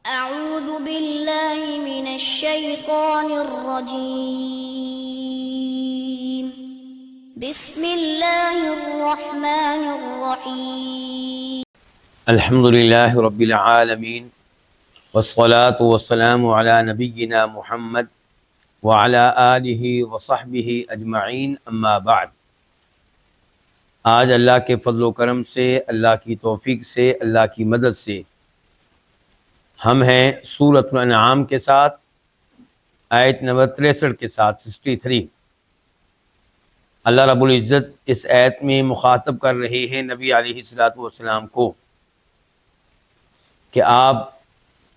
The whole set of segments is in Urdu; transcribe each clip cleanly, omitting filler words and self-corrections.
أعوذ بالله من الشيطان الرجيم بسم الله الرحمن الرحيم الحمد للہ رب العالمین والصلاة والسلام علی نبینا محمد وعلی آلہ وصحبہ اجمعین، اما بعد۔ آج اللہ کے فضل و کرم سے، اللہ کی توفیق سے، اللہ کی مدد سے ہم ہیں سورۃ الانعام کے ساتھ، آیت نمبر 63 کے ساتھ 63۔ اللہ رب العزت اس آیت میں مخاطب کر رہے ہیں نبی علیہ السلام کو کہ آپ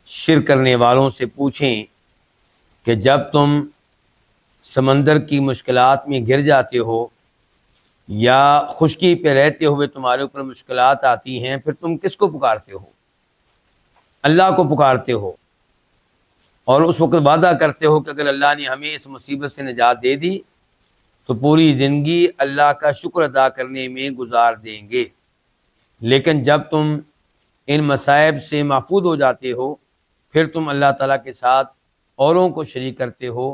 شرک کرنے والوں سے پوچھیں کہ جب تم سمندر کی مشکلات میں گر جاتے ہو یا خشکی پہ رہتے ہوئے تمہارے اوپر مشکلات آتی ہیں، پھر تم کس کو پکارتے ہو؟ اللہ کو پکارتے ہو، اور اس وقت وعدہ کرتے ہو کہ اگر اللہ نے ہمیں اس مصیبت سے نجات دے دی تو پوری زندگی اللہ کا شکر ادا کرنے میں گزار دیں گے۔ لیکن جب تم ان مصائب سے محفوظ ہو جاتے ہو، پھر تم اللہ تعالیٰ کے ساتھ اوروں کو شریک کرتے ہو،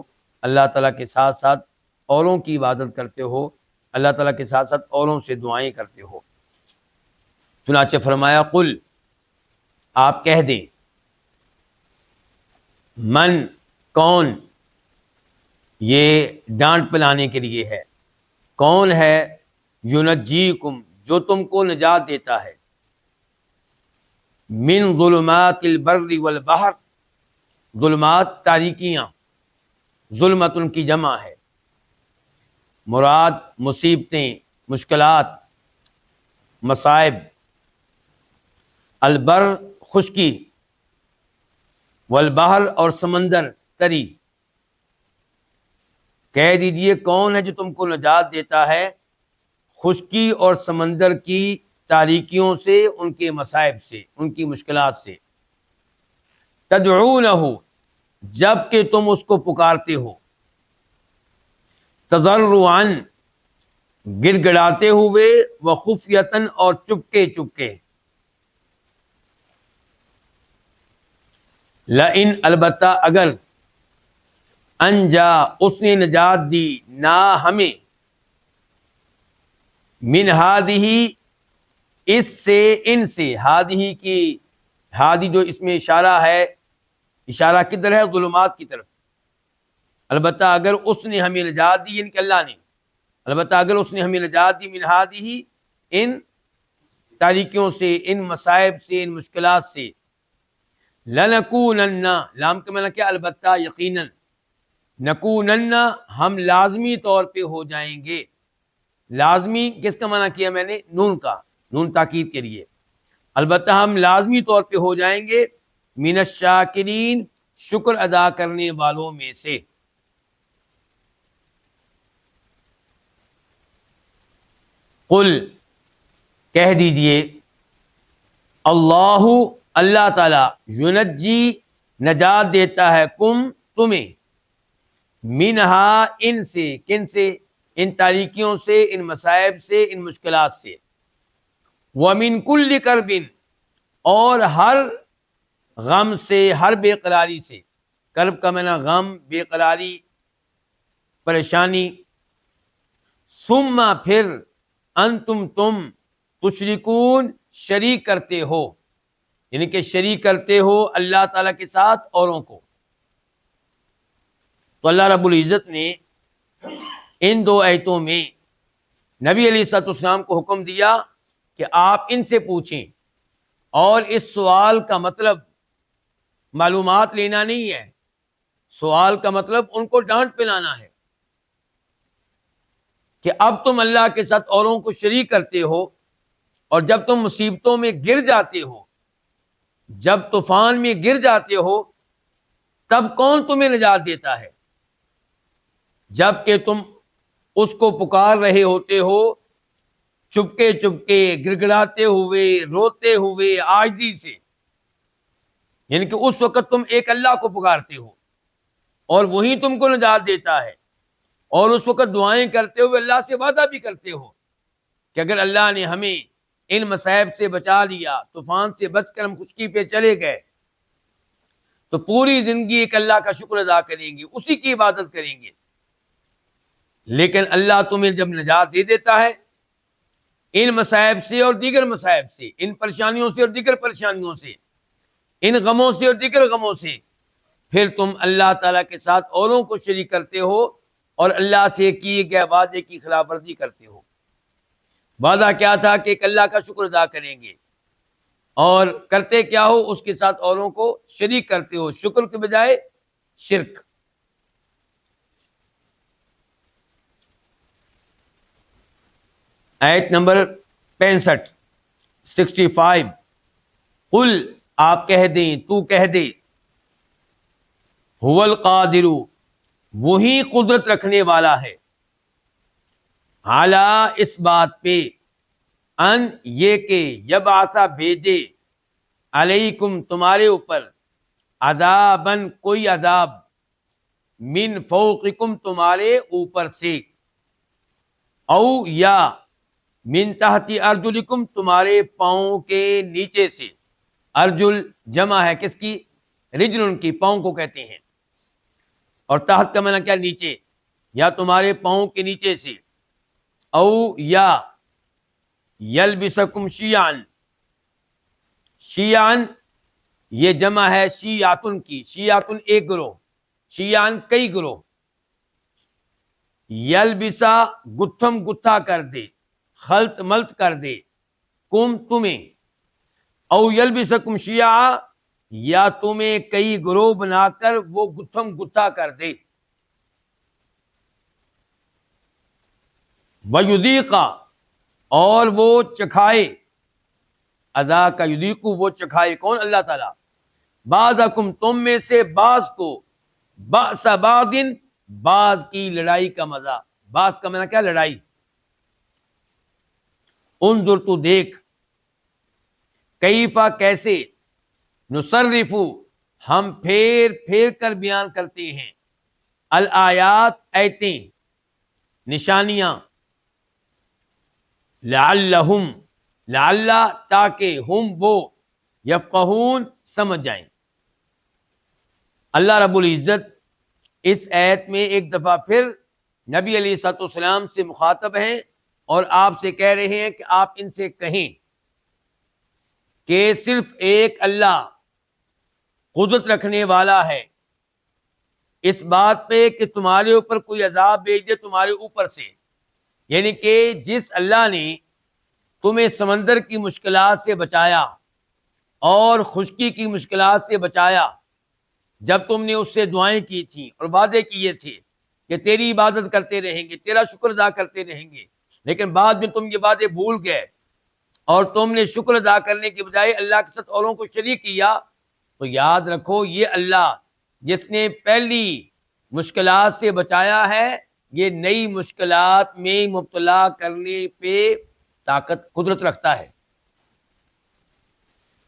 اللہ تعالیٰ کے ساتھ ساتھ اوروں کی عبادت کرتے ہو، اللہ تعالیٰ کے ساتھ ساتھ اوروں سے دعائیں کرتے ہو۔ چنانچہ فرمایا قل، آپ کہہ دیں، من، کون، یہ ڈانٹ پلانے کے لیے ہے، کون ہے، ینجیکم، جو تم کو نجات دیتا ہے، من ظلمات البر والبحر، ظلمات تاریکیاں، ظلمت ان کی جمع ہے، مراد مصیبتیں، مشکلات، مصائب، البر خشکی، والبحر اور سمندر تری۔ کہہ دیجئے کون ہے جو تم کو نجات دیتا ہے خشکی اور سمندر کی تاریکیوں سے، ان کے مصائب سے، ان کی مشکلات سے۔ تدعونہ، جب کہ تم اس کو پکارتے ہو، تضرعاً، گڑ گڑاتے ہوئے، وخفیۃً، اور چپکے چپکے۔ لئن، البتہ اگر، انجا، اس نے نجات دی، نا ہمیں، من ہادہ، اس سے، ان سے، ہادہ کی، ہادی جو اس میں اشارہ ہے، اشارہ کدھر ہے؟ ظلمات کی طرف۔ البتہ اگر اس نے ہمیں نجات دی، یعنی کہ اللہ نے، البتہ اگر اس نے ہمیں نجات دی، من ہادہ، ان تاریکیوں سے، ان مصائب سے، ان مشکلات سے، لنکونن، لام کا معنی کیا؟ البتہ، یقیناً، نکونن، ہم لازمی طور پہ ہو جائیں گے۔ لازمی کس کا معنی کیا میں نے؟ نون کا، نون تاکید کے لیے۔ البتہ ہم لازمی طور پہ ہو جائیں گے، من الشاکرین، شکر ادا کرنے والوں میں سے۔ قل، کہہ دیجئے، اللہ، اللہ تعالی، ینجی، نجات دیتا ہے، کم، تمہیں، منہا، ان سے، کن سے؟ ان تاریکیوں سے، ان مصائب سے، ان مشکلات سے۔ ومن کل کرب، اور ہر غم سے، ہر بے قراری سے۔ کرب کا معنی غم، بے قراری، پریشانی۔ ثم، پھر، انتم، تم، تشرکون، شریک کرتے ہو، یعنی کہ شریک کرتے ہو اللہ تعالیٰ کے ساتھ اوروں کو۔ تو اللہ رب العزت نے ان دو آیتوں میں نبی علیہ السلام کو حکم دیا کہ آپ ان سے پوچھیں، اور اس سوال کا مطلب معلومات لینا نہیں ہے، سوال کا مطلب ان کو ڈانٹ پلانا ہے کہ اب تم اللہ کے ساتھ اوروں کو شریک کرتے ہو، اور جب تم مصیبتوں میں گر جاتے ہو، جب طوفان میں گر جاتے ہو، تب کون تمہیں نجات دیتا ہے؟ جب کہ تم اس کو پکار رہے ہوتے ہو، چپکے چپکے، گڑ گڑاتے ہوئے، روتے ہوئے، عاجزی سے، یعنی کہ اس وقت تم ایک اللہ کو پکارتے ہو اور وہی تم کو نجات دیتا ہے، اور اس وقت دعائیں کرتے ہوئے اللہ سے وعدہ بھی کرتے ہو کہ اگر اللہ نے ہمیں ان مصائب سے بچا لیا، طوفان سے بچ کر ہم خشکی پہ چلے گئے، تو پوری زندگی ایک اللہ کا شکر ادا کریں گے، اسی کی عبادت کریں گے، لیکن اللہ تمہیں جب نجات دے دیتا ہے ان مصائب سے اور دیگر مصائب سے، ان پریشانیوں سے اور دیگر پریشانیوں سے، ان غموں سے اور دیگر غموں سے، پھر تم اللہ تعالیٰ کے ساتھ اوروں کو شریک کرتے ہو اور اللہ سے کیے گئے وعدے کی خلاف ورزی کرتے ہو۔ وعدہ کیا تھا کہ ایک اللہ کا شکر ادا کریں گے، اور کرتے کیا ہو، اس کے ساتھ اوروں کو شریک کرتے ہو، شکر کے بجائے شرک۔ آیت نمبر 65 قل، آپ کہہ دیں، تو کہہ دے، هو القادر، وہی قدرت رکھنے والا ہے، علی، اس بات پہ، ان، یہ کہ، یبعث، بھیجے، علیکم، تمہارے اوپر، عذابن، کوئی عذاب، من فوقکم، تمہارے اوپر سے، او، یا، من تحت ارجلکم، تمہارے پاؤں کے نیچے سے۔ ارجل جمع ہے کس کی؟ رجل کی، پاؤں کو کہتے ہیں، اور تحت کا معنی کیا؟ نیچے، یا تمہارے پاؤں کے نیچے سے، او، یا، یلبسکم شیعان، شیعان یہ جمع ہے شیعاتن کی، شیعاتن ایک گروہ، شیعان کئی گروہ، یلبسا گتھم گتھا کر دے، خلط ملط کر دے، کم تمہیں، او یلبسکم شیعا، یا تمہیں کئی گروہ بنا کر وہ گتھم گتھا کر دے، وَيُذِيقَ، اور وہ چکھائے، ادا کا یذیقو، وہ چکھائے، کون؟ اللہ تعالیٰ، بعضکم، تم میں سے بعض کو، بأس بعض، بعض کی لڑائی کا مزہ، بعض کا معنی کیا؟ لڑائی۔ انظر، تو دیکھ، کیفا، کیسے، نصرف، ہم پھیر پھیر کر بیان کرتے ہیں، الآیات، آیتیں، نشانیاں، لعلہم، لعل، تاکہ، ہم، وہ، یفقہون، سمجھ جائیں۔ اللہ رب العزت اس آیت میں ایک دفعہ پھر نبی علیہ الصلوۃ والسلام سے مخاطب ہیں اور آپ سے کہہ رہے ہیں کہ آپ ان سے کہیں کہ صرف ایک اللہ قدرت رکھنے والا ہے اس بات پہ کہ تمہارے اوپر کوئی عذاب بھیج دے تمہارے اوپر سے، یعنی کہ جس اللہ نے تمہیں سمندر کی مشکلات سے بچایا اور خشکی کی مشکلات سے بچایا، جب تم نے اس سے دعائیں کی تھیں اور وعدے کیے تھے کہ تیری عبادت کرتے رہیں گے، تیرا شکر ادا کرتے رہیں گے، لیکن بعد میں تم یہ وعدے بھول گئے اور تم نے شکر ادا کرنے کے بجائے اللہ کے ساتھ اوروں کو شریک کیا، تو یاد رکھو یہ اللہ جس نے پہلی مشکلات سے بچایا ہے، یہ نئی مشکلات میں مبتلا کرنے پہ طاقت، قدرت رکھتا ہے۔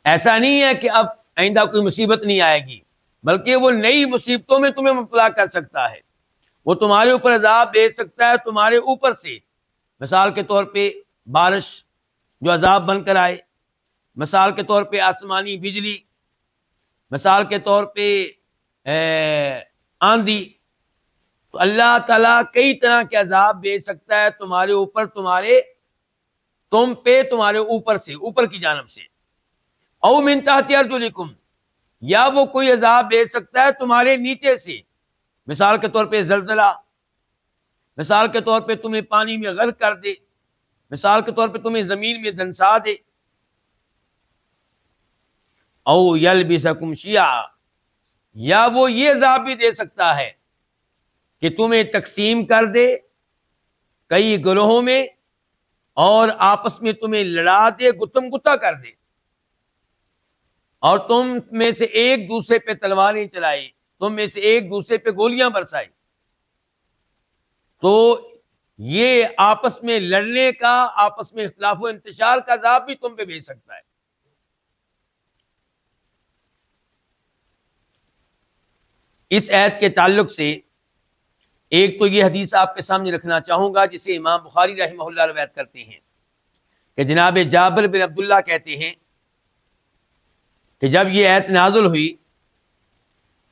ایسا نہیں ہے کہ اب آئندہ کوئی مصیبت نہیں آئے گی، بلکہ وہ نئی مصیبتوں میں تمہیں مبتلا کر سکتا ہے، وہ تمہارے اوپر عذاب بھیج سکتا ہے تمہارے اوپر سے، مثال کے طور پہ بارش جو عذاب بن کر آئے، مثال کے طور پہ آسمانی بجلی، مثال کے طور پہ آندھی۔ تو اللہ تعالیٰ کئی طرح کے عذاب بھیج سکتا ہے تمہارے اوپر، تم پہ، تمہارے اوپر سے، اوپر کی جانب سے، او من تحت ارجلکم، یا وہ کوئی عذاب بھیج سکتا ہے تمہارے نیچے سے، مثال کے طور پہ زلزلہ، مثال کے طور پہ تمہیں پانی میں غرق کر دے، مثال کے طور پہ تمہیں زمین میں دنسا دے، او یلبسکم شیعا، یا وہ یہ عذاب بھی دے سکتا ہے کہ تمہیں تقسیم کر دے کئی گروہوں میں اور آپس میں تمہیں لڑا دے، گتھم گتھا کر دے، اور تم میں سے ایک دوسرے پہ تلواریں چلائی، تم میں سے ایک دوسرے پہ گولیاں برسائی، تو یہ آپس میں لڑنے کا، آپس میں اختلاف و انتشار کا عذاب بھی تم پہ بھیج سکتا ہے۔ اس آیت کے تعلق سے ایک تو یہ حدیث آپ کے سامنے رکھنا چاہوں گا جسے امام بخاری رحمہ اللہ روایت کرتے ہیں کہ جناب جابر بن عبداللہ کہتے ہیں کہ جب یہ آیت نازل ہوئی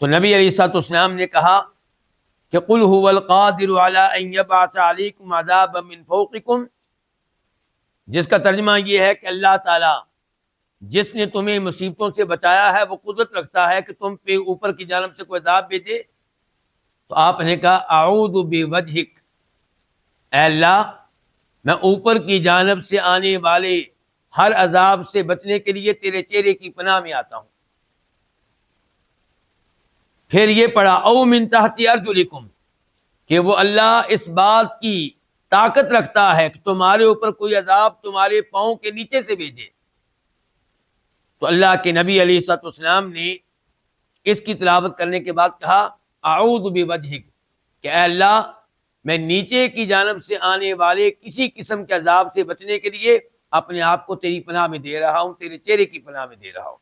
تو نبی علیہ الصلوۃ والسلام نے کہا کہ قل هو القادر علی ان یبعث علیکم عذابا من فوقکم، جس کا ترجمہ یہ ہے کہ اللہ تعالی جس نے تمہیں مصیبتوں سے بچایا ہے وہ قدرت رکھتا ہے کہ تم پہ اوپر کی جانب سے کوئی عذاب بھیجے۔ تو آپ نے کہا اعوذ بوجہک، اے اللہ میں اوپر کی جانب سے آنے والے ہر عذاب سے بچنے کے لیے تیرے چہرے کی پناہ میں آتا ہوں۔ پھر یہ پڑھا او من تحت ارجلکم، کہ وہ اللہ اس بات کی طاقت رکھتا ہے کہ تمہارے اوپر کوئی عذاب تمہارے پاؤں کے نیچے سے بھیجے۔ تو اللہ کے نبی علیہ الصلوۃ والسلام نے اس کی تلاوت کرنے کے بعد کہا اعوذ بوجہک، کہ اے اللہ میں نیچے کی جانب سے آنے والے کسی قسم کے عذاب سے بچنے کے لیے اپنے آپ کو تیری پناہ میں دے رہا ہوں، تیرے چہرے کی پناہ میں دے رہا ہوں۔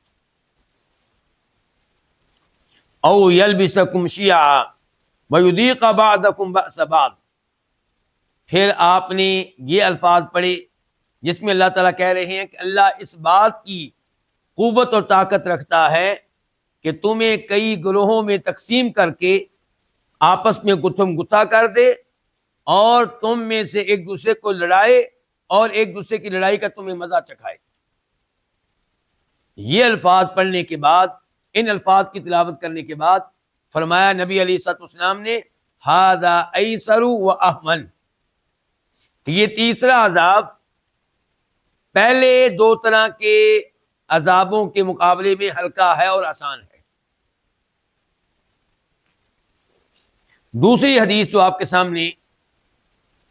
او یلبسکم شیعا ویذیق بعضکم بأس بعض، پھر آپ نے یہ الفاظ پڑھے جس میں اللہ تعالیٰ کہہ رہے ہیں کہ اللہ اس بات کی قوت اور طاقت رکھتا ہے کہ تمہیں کئی گروہوں میں تقسیم کر کے آپس میں گتھم گتھا کر دے اور تم میں سے ایک دوسرے کو لڑائے اور ایک دوسرے کی لڑائی کا تمہیں مزہ چکھائے۔ یہ الفاظ پڑھنے کے بعد، ان الفاظ کی تلاوت کرنے کے بعد فرمایا نبی علیہ الصلوۃ والسلام نے ھذا ایسر و احمن، یہ تیسرا عذاب پہلے دو طرح کے عذابوں کے مقابلے میں ہلکا ہے اور آسان ہے۔ دوسری حدیث جو آپ کے سامنے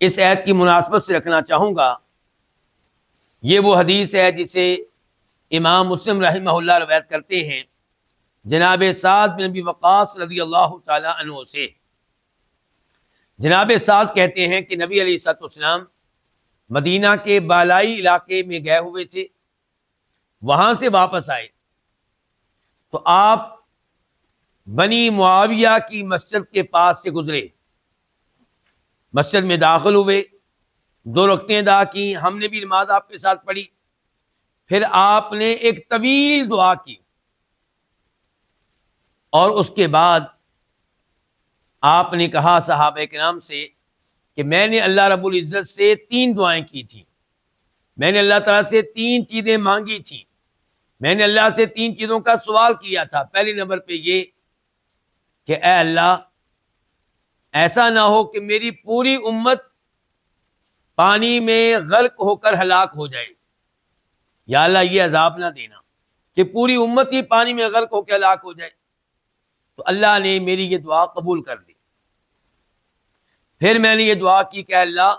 اس آیت کی مناسبت سے رکھنا چاہوں گا، یہ وہ حدیث ہے جسے امام مسلم رحمہ اللہ روایت کرتے ہیں جناب سعد بن ابی وقاص رضی اللہ تعالی عنہ سے۔ جناب سعد کہتے ہیں کہ نبی علیہ الصلوۃ والسلام مدینہ کے بالائی علاقے میں گئے ہوئے تھے، وہاں سے واپس آئے تو آپ بنی معاویہ کی مسجد کے پاس سے گزرے، مسجد میں داخل ہوئے، 2 رکعتیں ادا کی، ہم نے بھی نماز آپ کے ساتھ پڑھی، پھر آپ نے ایک طویل دعا کی اور اس کے بعد آپ نے کہا صحابہ کرام سے کہ میں نے اللہ رب العزت سے 3 دعائیں کی تھیں، میں نے اللہ تعالیٰ سے 3 چیزیں مانگی تھیں، میں نے اللہ سے 3 چیزوں کا سوال کیا تھا۔ پہلے نمبر پہ یہ کہ اے اللہ ایسا نہ ہو کہ میری پوری امت پانی میں غرق ہو کر ہلاک ہو جائے، یا اللہ یہ عذاب نہ دینا کہ پوری امت ہی پانی میں غرق ہو کے ہلاک ہو جائے۔ تو اللہ نے میری یہ دعا قبول کر لی۔ پھر میں نے یہ دعا کی کہ اللہ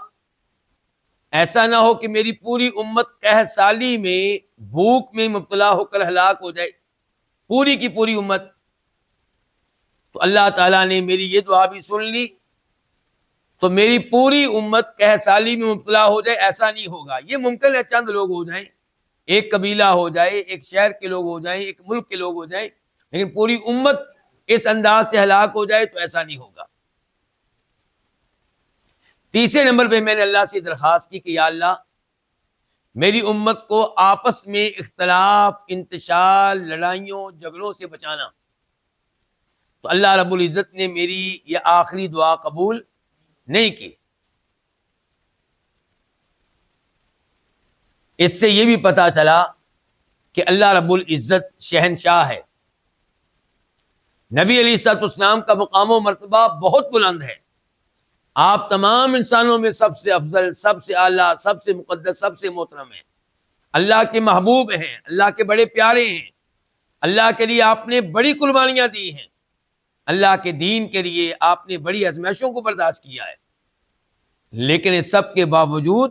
ایسا نہ ہو کہ میری پوری امت قحط سالی میں بھوک میں مبتلا ہو کر ہلاک ہو جائے، پوری کی پوری امت۔ تو اللہ تعالیٰ نے میری یہ دعا بھی سن لی، تو میری پوری امت قحط سالی میں مبتلا ہو جائے ایسا نہیں ہوگا۔ یہ ممکن ہے چند لوگ ہو جائیں، ایک قبیلہ ہو جائے، ایک شہر کے لوگ ہو جائیں، ایک ملک کے لوگ ہو جائیں، لیکن پوری امت اس انداز سے ہلاک ہو جائے تو ایسا نہیں ہوگا۔ تیسرے نمبر پہ میں نے اللہ سے درخواست کی کہ یا اللہ میری امت کو آپس میں اختلاف، انتشار، لڑائیوں، جھگڑوں سے بچانا۔ تو اللہ رب العزت نے میری یہ آخری دعا قبول نہیں کی۔ اس سے یہ بھی پتا چلا کہ اللہ رب العزت شہنشاہ ہے۔ نبی علیہ الصلوۃ والسلام کا مقام و مرتبہ بہت بلند ہے، آپ تمام انسانوں میں سب سے افضل، سب سے اعلیٰ، سب سے مقدس، سب سے محترم ہیں، اللہ کے محبوب ہیں، اللہ کے بڑے پیارے ہیں، اللہ کے لیے آپ نے بڑی قربانیاں دی ہیں، اللہ کے دین کے لیے آپ نے بڑی آزمائشوں کو برداشت کیا ہے، لیکن اس سب کے باوجود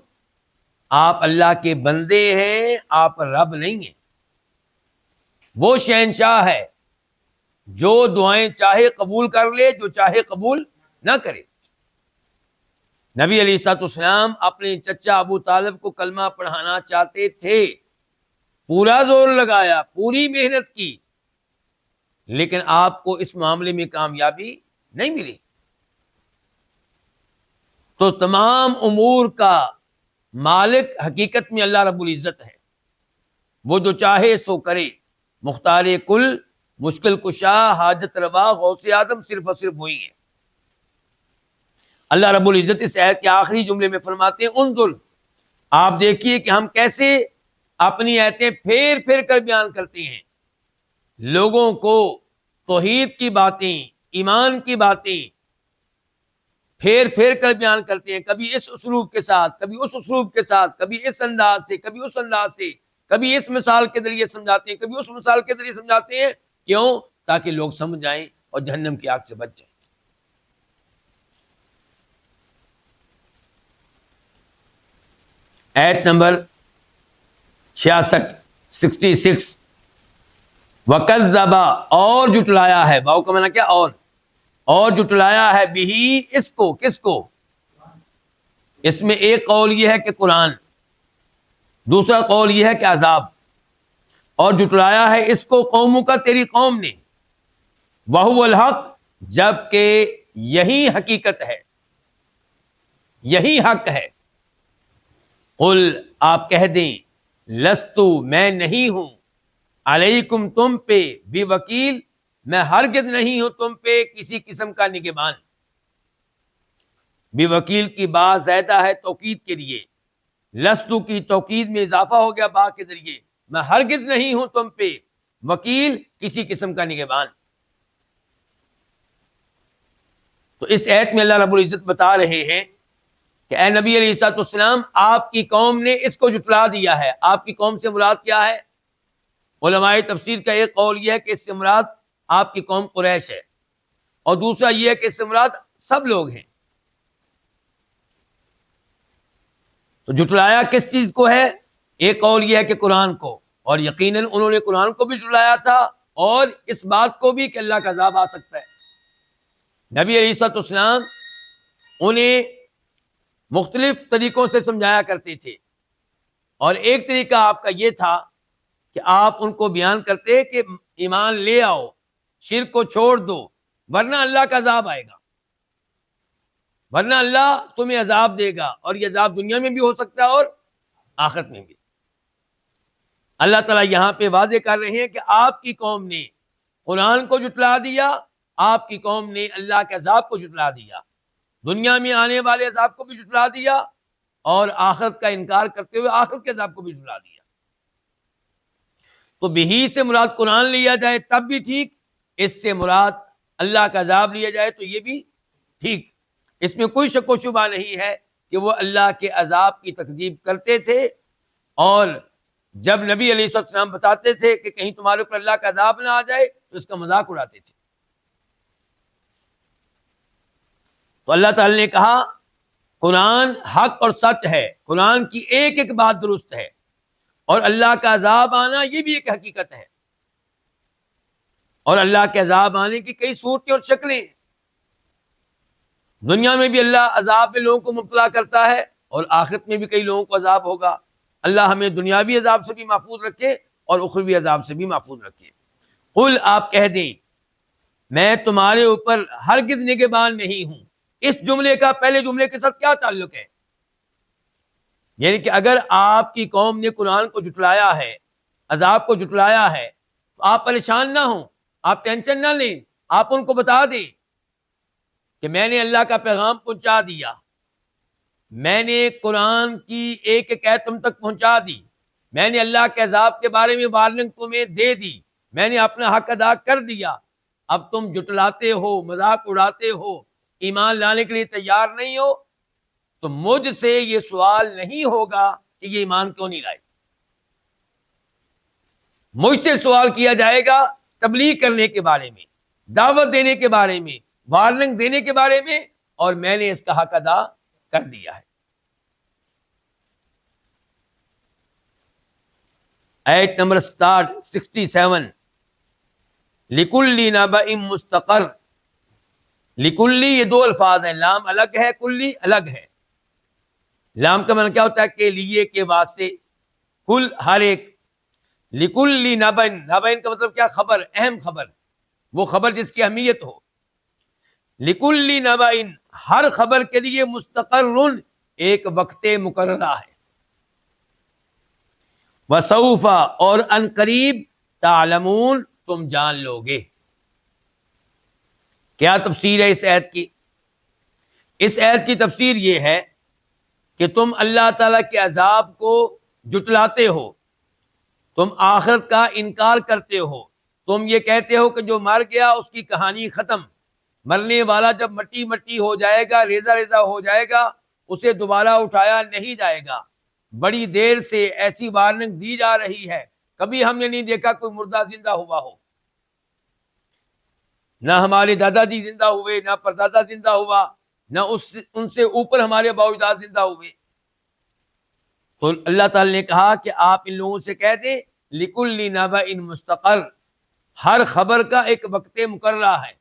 آپ اللہ کے بندے ہیں، آپ رب نہیں ہیں۔ وہ شہنشاہ ہے جو دعائیں چاہے قبول کر لے، جو چاہے قبول نہ کرے۔ نبی علیہ الصلوۃ والسلام اپنے چچا ابو طالب کو کلمہ پڑھانا چاہتے تھے، پورا زور لگایا، پوری محنت کی، لیکن آپ کو اس معاملے میں کامیابی نہیں ملی۔ تو تمام امور کا مالک حقیقت میں اللہ رب العزت ہے، وہ جو چاہے سو کرے، مختار کل مشکل کشا، حاجت روا، غوث اعظم صرف اور صرف وہی ہے۔ اللہ رب العزت اس آیت کے آخری جملے میں فرماتے ہیں انظر، آپ دیکھیے کہ ہم کیسے اپنی آیتیں پھیر پھیر کر بیان کرتے ہیں، لوگوں کو توحید کی باتیں، ایمان کی باتیں پھیر پھیر کر بیان کرتے ہیں، کبھی اس اسلوب کے ساتھ، کبھی اس اسلوب کے ساتھ، کبھی اس انداز سے، کبھی اس انداز سے، کبھی اس مثال کے ذریعے سمجھاتے ہیں، کبھی اس مثال کے ذریعے سمجھاتے ہیں۔ کیوں؟ تاکہ لوگ سمجھ جائیں اور جہنم کی آگ سے بچ جائیں۔ آیت نمبر 66 66 وَكَذَّبَ، اور جٹلایا ہے، واو کا معنی کیا؟ اور جٹلایا ہے بھی، اس کو، کس کو؟ اس میں ایک قول یہ ہے کہ قرآن، دوسرا قول یہ ہے کہ عذاب، اور جٹلایا ہے اس کو قوموں کا، تیری قوم نے، وَهُوَ الْحَقُّ، جبکہ یہی حقیقت ہے، یہی حق ہے۔ قل، آپ کہہ دیں، لستو، میں نہیں ہوں، علیکم، تم پہ، بھی وکیل، میں ہرگز نہیں ہوں تم پہ کسی قسم کا نگہبان۔ بھی وکیل کی بات زیادہ ہے توکید کے لیے، لستو کی توکید میں اضافہ ہو گیا با کے ذریعے، میں ہرگز نہیں ہوں تم پہ وکیل، کسی قسم کا نگہبان۔ تو اس آیت میں اللہ رب العزت بتا رہے ہیں کہ اے نبی علیہ الصلوۃ والسلام، آپ کی قوم نے اس کو جھٹلا دیا ہے۔ آپ کی قوم سے مراد کیا ہے؟ علماء تفسیر کا ایک قول یہ ہے کہ اس سے مراد آپ کی قوم قریش ہے، اور دوسرا یہ ہے کہ اس سے مراد سب لوگ ہیں۔ تو جھٹلایا کس چیز کو ہے؟ ایک قول یہ ہے کہ قرآن کو، اور یقیناً انہوں نے قرآن کو بھی جھٹلایا تھا، اور اس بات کو بھی کہ اللہ کا عذاب آ سکتا ہے۔ نبی علیہ الصلوۃ والسلام انہیں مختلف طریقوں سے سمجھایا کرتے تھے، اور ایک طریقہ آپ کا یہ تھا کہ آپ ان کو بیان کرتے کہ ایمان لے آؤ، شرک کو چھوڑ دو، ورنہ اللہ کا عذاب آئے گا، ورنہ اللہ تمہیں عذاب دے گا، اور یہ عذاب دنیا میں بھی ہو سکتا ہے اور آخرت میں بھی۔ اللہ تعالیٰ یہاں پہ واضح کر رہے ہیں کہ آپ کی قوم نے قرآن کو جھٹلا دیا، آپ کی قوم نے اللہ کے عذاب کو جھٹلا دیا، دنیا میں آنے والے عذاب کو بھی جھٹلا دیا، اور آخرت کا انکار کرتے ہوئے آخرت کے عذاب کو بھی جھٹلا دیا۔ تو بہی سے مراد قرآن لیا جائے تب بھی ٹھیک، اس سے مراد اللہ کا عذاب لیا جائے تو یہ بھی ٹھیک، اس میں کوئی شک و شبہ نہیں ہے کہ وہ اللہ کے عذاب کی تکذیب کرتے تھے، اور جب نبی علیہ السلام بتاتے تھے کہ کہیں تمہارے اوپر اللہ کا عذاب نہ آ جائے تو اس کا مذاق اڑاتے تھے۔ تو اللہ تعالی نے کہا قرآن حق اور سچ ہے، قرآن کی ایک ایک بات درست ہے، اور اللہ کا عذاب آنا یہ بھی ایک حقیقت ہے، اور اللہ کے عذاب آنے کی کئی صورتیں اور شکلیں ہیں۔ دنیا میں بھی اللہ عذاب میں لوگوں کو مبتلا کرتا ہے، اور آخرت میں بھی کئی لوگوں کو عذاب ہوگا۔ اللہ ہمیں دنیاوی عذاب سے بھی محفوظ رکھے اور اخروی عذاب سے بھی محفوظ رکھے۔ قل، آپ کہہ دیں، میں تمہارے اوپر ہرگز نگہبان نہیں ہوں۔ اس جملے کا پہلے جملے کے ساتھ کیا تعلق ہے؟ یعنی کہ اگر آپ کی قوم نے قرآن کو جھٹلایا ہے، عذاب کو جھٹلایا ہے، تو آپ پریشان نہ ہوں، آپ ٹینشن نہ لیں، آپ ان کو بتا دیں کہ میں نے اللہ کا پیغام پہنچا دیا، میں نے قرآن کی ایک ایک آیت تم تک پہنچا دی، میں نے اللہ کے عذاب کے بارے میں وارننگ تمہیں دے دی، میں نے اپنا حق ادا کر دیا۔ اب تم جھٹلاتے ہو، مذاق اڑاتے ہو، ایمان لانے کے لیے تیار نہیں ہو، تو مجھ سے یہ سوال نہیں ہوگا کہ یہ ایمان کیوں نہیں لائے۔ مجھ سے سوال کیا جائے گا تبلیغ کرنے کے بارے میں، دعوت دینے کے بارے میں، وارننگ دینے کے بارے میں، اور میں نے اس کا حق ادا کر دیا ہے۔ آیت نمبر 67 لِكُلِّ نَبَإٍ مُسْتَقَرٍ، لِكُلِّ یہ دو الفاظ ہیں، لام الگ ہے، کلی الگ ہے۔ لام کا معنی کیا ہوتا ہے؟ کہ لیے، کے واسطے، کل ہر ایک، لِكُلِّ نَبَإٍ، نَبَإٍ کا مطلب کیا؟ خبر، اہم خبر، وہ خبر جس کی اہمیت ہو۔ لِكُلِّ نَبَإٍ، ہر خبر کے لیے، مستقر، ایک وقت مقررہ ہے۔ وَسَوْفَ، اور ان قریب، تعلمون، تم جان لو گے۔ کیا تفسیر ہے اس آیت کی؟ اس آیت کی تفسیر یہ ہے کہ تم اللہ تعالیٰ کے عذاب کو جٹلاتے ہو، تم آخرت کا انکار کرتے ہو، تم یہ کہتے ہو کہ جو مر گیا اس کی کہانی ختم، مرنے والا جب مٹی مٹی ہو جائے گا، ریزہ ریزہ ہو جائے گا، اسے دوبارہ اٹھایا نہیں جائے گا۔ بڑی دیر سے ایسی وارننگ دی جا رہی ہے، کبھی ہم نے نہیں دیکھا کوئی مردہ زندہ ہوا ہو، نہ ہمارے دادا جی زندہ ہوئے، نہ پردادا زندہ ہوا، نہ ان سے اوپر ہمارے باوجداد زندہ ہوئے۔ تو اللہ تعالی نے کہا کہ آپ ان لوگوں سے کہہ دیں لِكُلِّ نَبَإٍ مُسْتَقَرٍ، ہر خبر کا ایک وقت مقررہ ہے،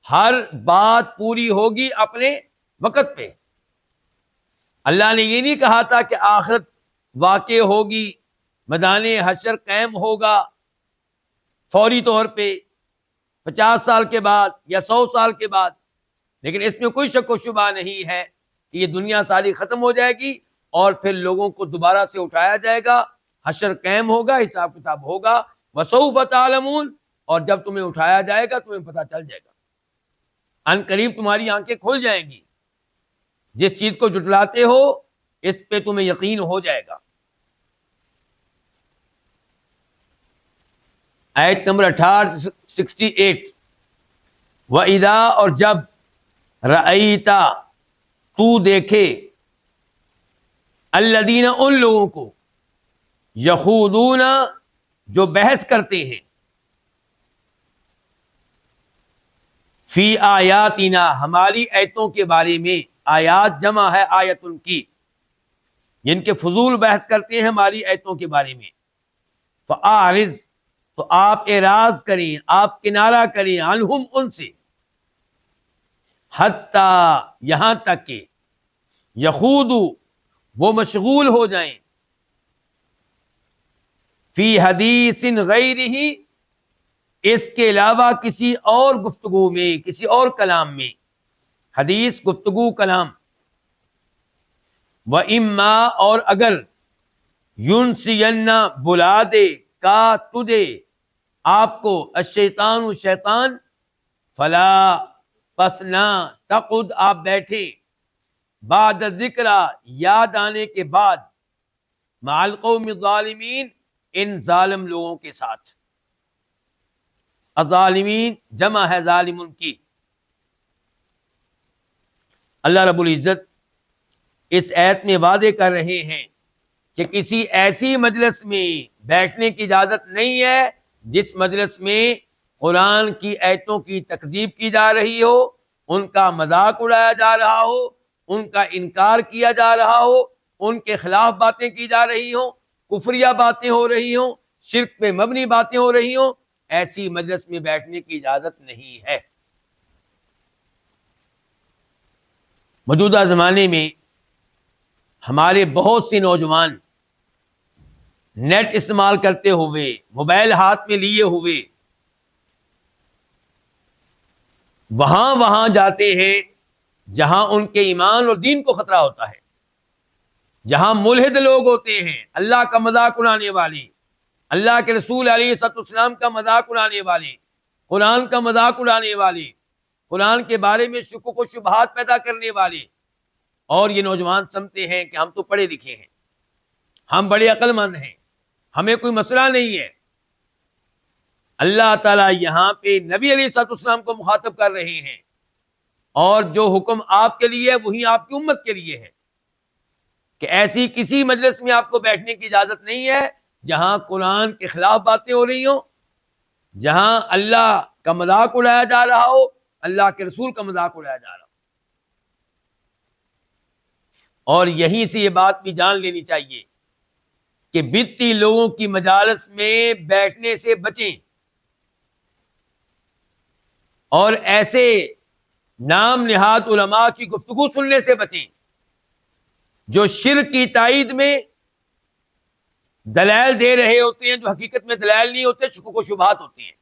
ہر بات پوری ہوگی اپنے وقت پہ۔ اللہ نے یہ نہیں کہا تھا کہ آخرت واقع ہوگی، میدان حشر قائم ہوگا فوری طور پہ 50 سال کے بعد یا 100 سال کے بعد، لیکن اس میں کوئی شک و شبہ نہیں ہے کہ یہ دنیا ساری ختم ہو جائے گی اور پھر لوگوں کو دوبارہ سے اٹھایا جائے گا، حشر قائم ہوگا، حساب کتاب ہوگا۔ وَسَوْفَ تَعْلَمُونَ، اور جب تمہیں اٹھایا جائے گا تمہیں پتہ چل جائے گا، ان قریب تمہاری آنکھیں کھل جائیں گی، جس چیز کو جٹلاتے ہو اس پہ تمہیں یقین ہو جائے گا۔ آیت نمبر 68، وَإِذَا، اور جب، رَأَيْتَ، تو دیکھے، الذین، ان لوگوں کو، یخوضون، جو بحث کرتے ہیں، فی آیاتنا، ہماری آیتوں کے بارے میں، آیات جمع ہے آیتن کی، جن کے فضول بحث کرتے ہیں ہماری آیتوں کے بارے میں، فَأَعْرِضْ، تو آپ اعراض کریں، آپ کنارہ کریں، عنہم، ان سے، حتیٰ، یہاں تک کہ، یخوضوا، وہ مشغول ہو جائیں، فی حدیث غیرہ، اس کے علاوہ کسی اور گفتگو میں، کسی اور کلام میں، حدیث گفتگو کلام، وَإِمَّا، اور اگر، یُنْسِیَنَّ، بلا دے، کا تجھے، آپ کو، الشیطان، شیطان، فلا، پس نہ، تقعد، آپ بیٹھے، بعد ذکرہ، یاد آنے کے بعد، مع القوم الظالمین، ان ظالم لوگوں کے ساتھ۔ الظالمین جمع ہے ظالمن کی۔ اللہ رب العزت اس آیت میں وعدے کر رہے ہیں کہ کسی ایسی مجلس میں بیٹھنے کی اجازت نہیں ہے جس مجلس میں قرآن کی آیتوں کی تکذیب کی جا رہی ہو، ان کا مذاق اڑایا جا رہا ہو، ان کا انکار کیا جا رہا ہو، ان کے خلاف باتیں کی جا رہی ہوں، کفریہ باتیں ہو رہی ہوں، شرک پہ مبنی باتیں ہو رہی ہوں، ایسی مجلس میں بیٹھنے کی اجازت نہیں ہے۔ موجودہ زمانے میں ہمارے بہت سے نوجوان نیٹ استعمال کرتے ہوئے، موبائل ہاتھ میں لیے ہوئے، وہاں جاتے ہیں جہاں ان کے ایمان اور دین کو خطرہ ہوتا ہے، جہاں ملحد لوگ ہوتے ہیں، اللہ کا مذاق اڑانے والے، اللہ کے رسول علیہ الصلوۃ والسلام کا مذاق اڑانے والے، قرآن کا مذاق اڑانے والے، قرآن کے بارے میں شکوک و شبہات پیدا کرنے والے، اور یہ نوجوان سمجھتے ہیں کہ ہم تو پڑھے لکھے ہیں، ہم بڑے عقل مند ہیں، ہمیں کوئی مسئلہ نہیں ہے۔ اللہ تعالیٰ یہاں پہ نبی علیہ الصلوۃ والسلام کو مخاطب کر رہے ہیں، اور جو حکم آپ کے لیے ہے وہی آپ کی امت کے لیے ہے، کہ ایسی کسی مجلس میں آپ کو بیٹھنے کی اجازت نہیں ہے جہاں قرآن کے خلاف باتیں ہو رہی ہوں، جہاں اللہ کا مذاق اڑایا جا رہا ہو، اللہ کے رسول کا مذاق اڑایا جا رہا ہو۔ اور یہیں سے یہ بات بھی جان لینی چاہیے کہ بدعتی لوگوں کی مجالس میں بیٹھنے سے بچیں، اور ایسے نام نہاد علماء کی گفتگو سننے سے بچیں جو شرک کی تائید میں دلائل دے رہے ہوتے ہیں، جو حقیقت میں دلائل نہیں ہوتے، شکوک و شبہات ہوتے ہیں،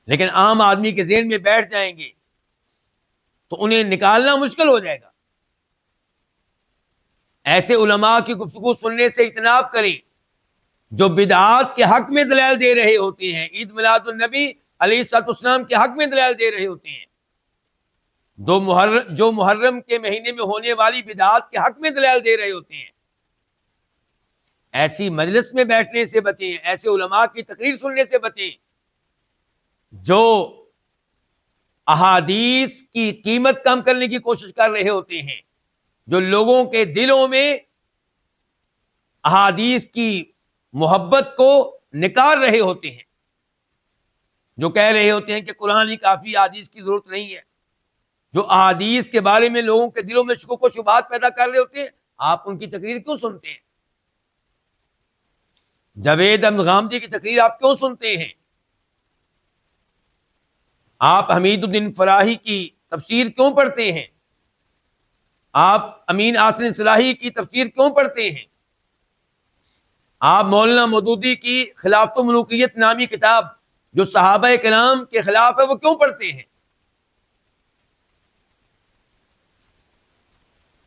لیکن عام آدمی کے ذہن میں بیٹھ جائیں گے تو انہیں نکالنا مشکل ہو جائے گا۔ ایسے علماء کی گفتگو سننے سے اجتناب کریں جو بدعات کے حق میں دلائل دے رہے ہوتے ہیں، عید میلاد النبی علیہ الصلوۃ والسلام کے حق میں دلائل دے رہے ہوتے ہیں، جو محرم کے مہینے میں ہونے والی بدعات کے حق میں دلائل دے رہے ہوتے ہیں، ایسی مجلس میں بیٹھنے سے بچیں، ایسے علماء کی تقریر سننے سے بچیں جو احادیث کی قیمت کم کرنے کی کوشش کر رہے ہوتے ہیں، جو لوگوں کے دلوں میں احادیث کی محبت کو نکال رہے ہوتے ہیں، جو کہہ رہے ہوتے ہیں کہ قرآن ہی کافی، احادیث کی ضرورت نہیں ہے، جو احادیث کے بارے میں لوگوں کے دلوں میں شکوک و شبہات پیدا کر رہے ہوتے ہیں، آپ ان کی تقریر کیوں سنتے ہیں؟ جاوید احمد غامدی کی تقریر آپ کیوں سنتے ہیں؟ آپ حمید الدین فراہی کی تفسیر کیوں پڑھتے ہیں؟ آپ امین آصر صلاحی کی تفسیر کیوں پڑھتے ہیں؟ آپ مولانا مودودی کی خلافت و ملوکیت نامی کتاب جو صحابہ کرام کے خلاف ہے وہ کیوں پڑھتے ہیں؟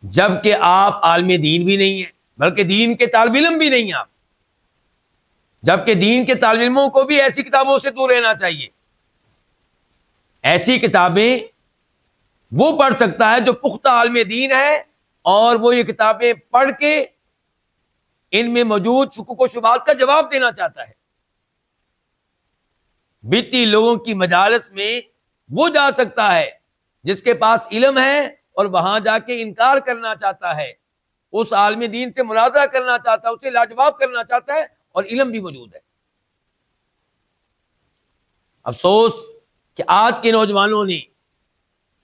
جبکہ آپ عالم دین بھی نہیں ہیں، بلکہ دین کے طالب علم بھی نہیں ہیں آپ، جبکہ دین کے طالب علموں کو بھی ایسی کتابوں سے دور رہنا چاہیے۔ ایسی کتابیں وہ پڑھ سکتا ہے جو پختہ عالم دین ہے اور وہ یہ کتابیں پڑھ کے ان میں موجود شکوک و شبہات کا جواب دینا چاہتا ہے۔ بدعتی لوگوں کی مجالس میں وہ جا سکتا ہے جس کے پاس علم ہے اور وہاں جا کے انکار کرنا چاہتا ہے، اس عالم دین سے مناظرہ کرنا چاہتا ہے، اسے لاجواب کرنا چاہتا ہے، اور علم بھی موجود ہے۔ افسوس کہ آج کے نوجوانوں نے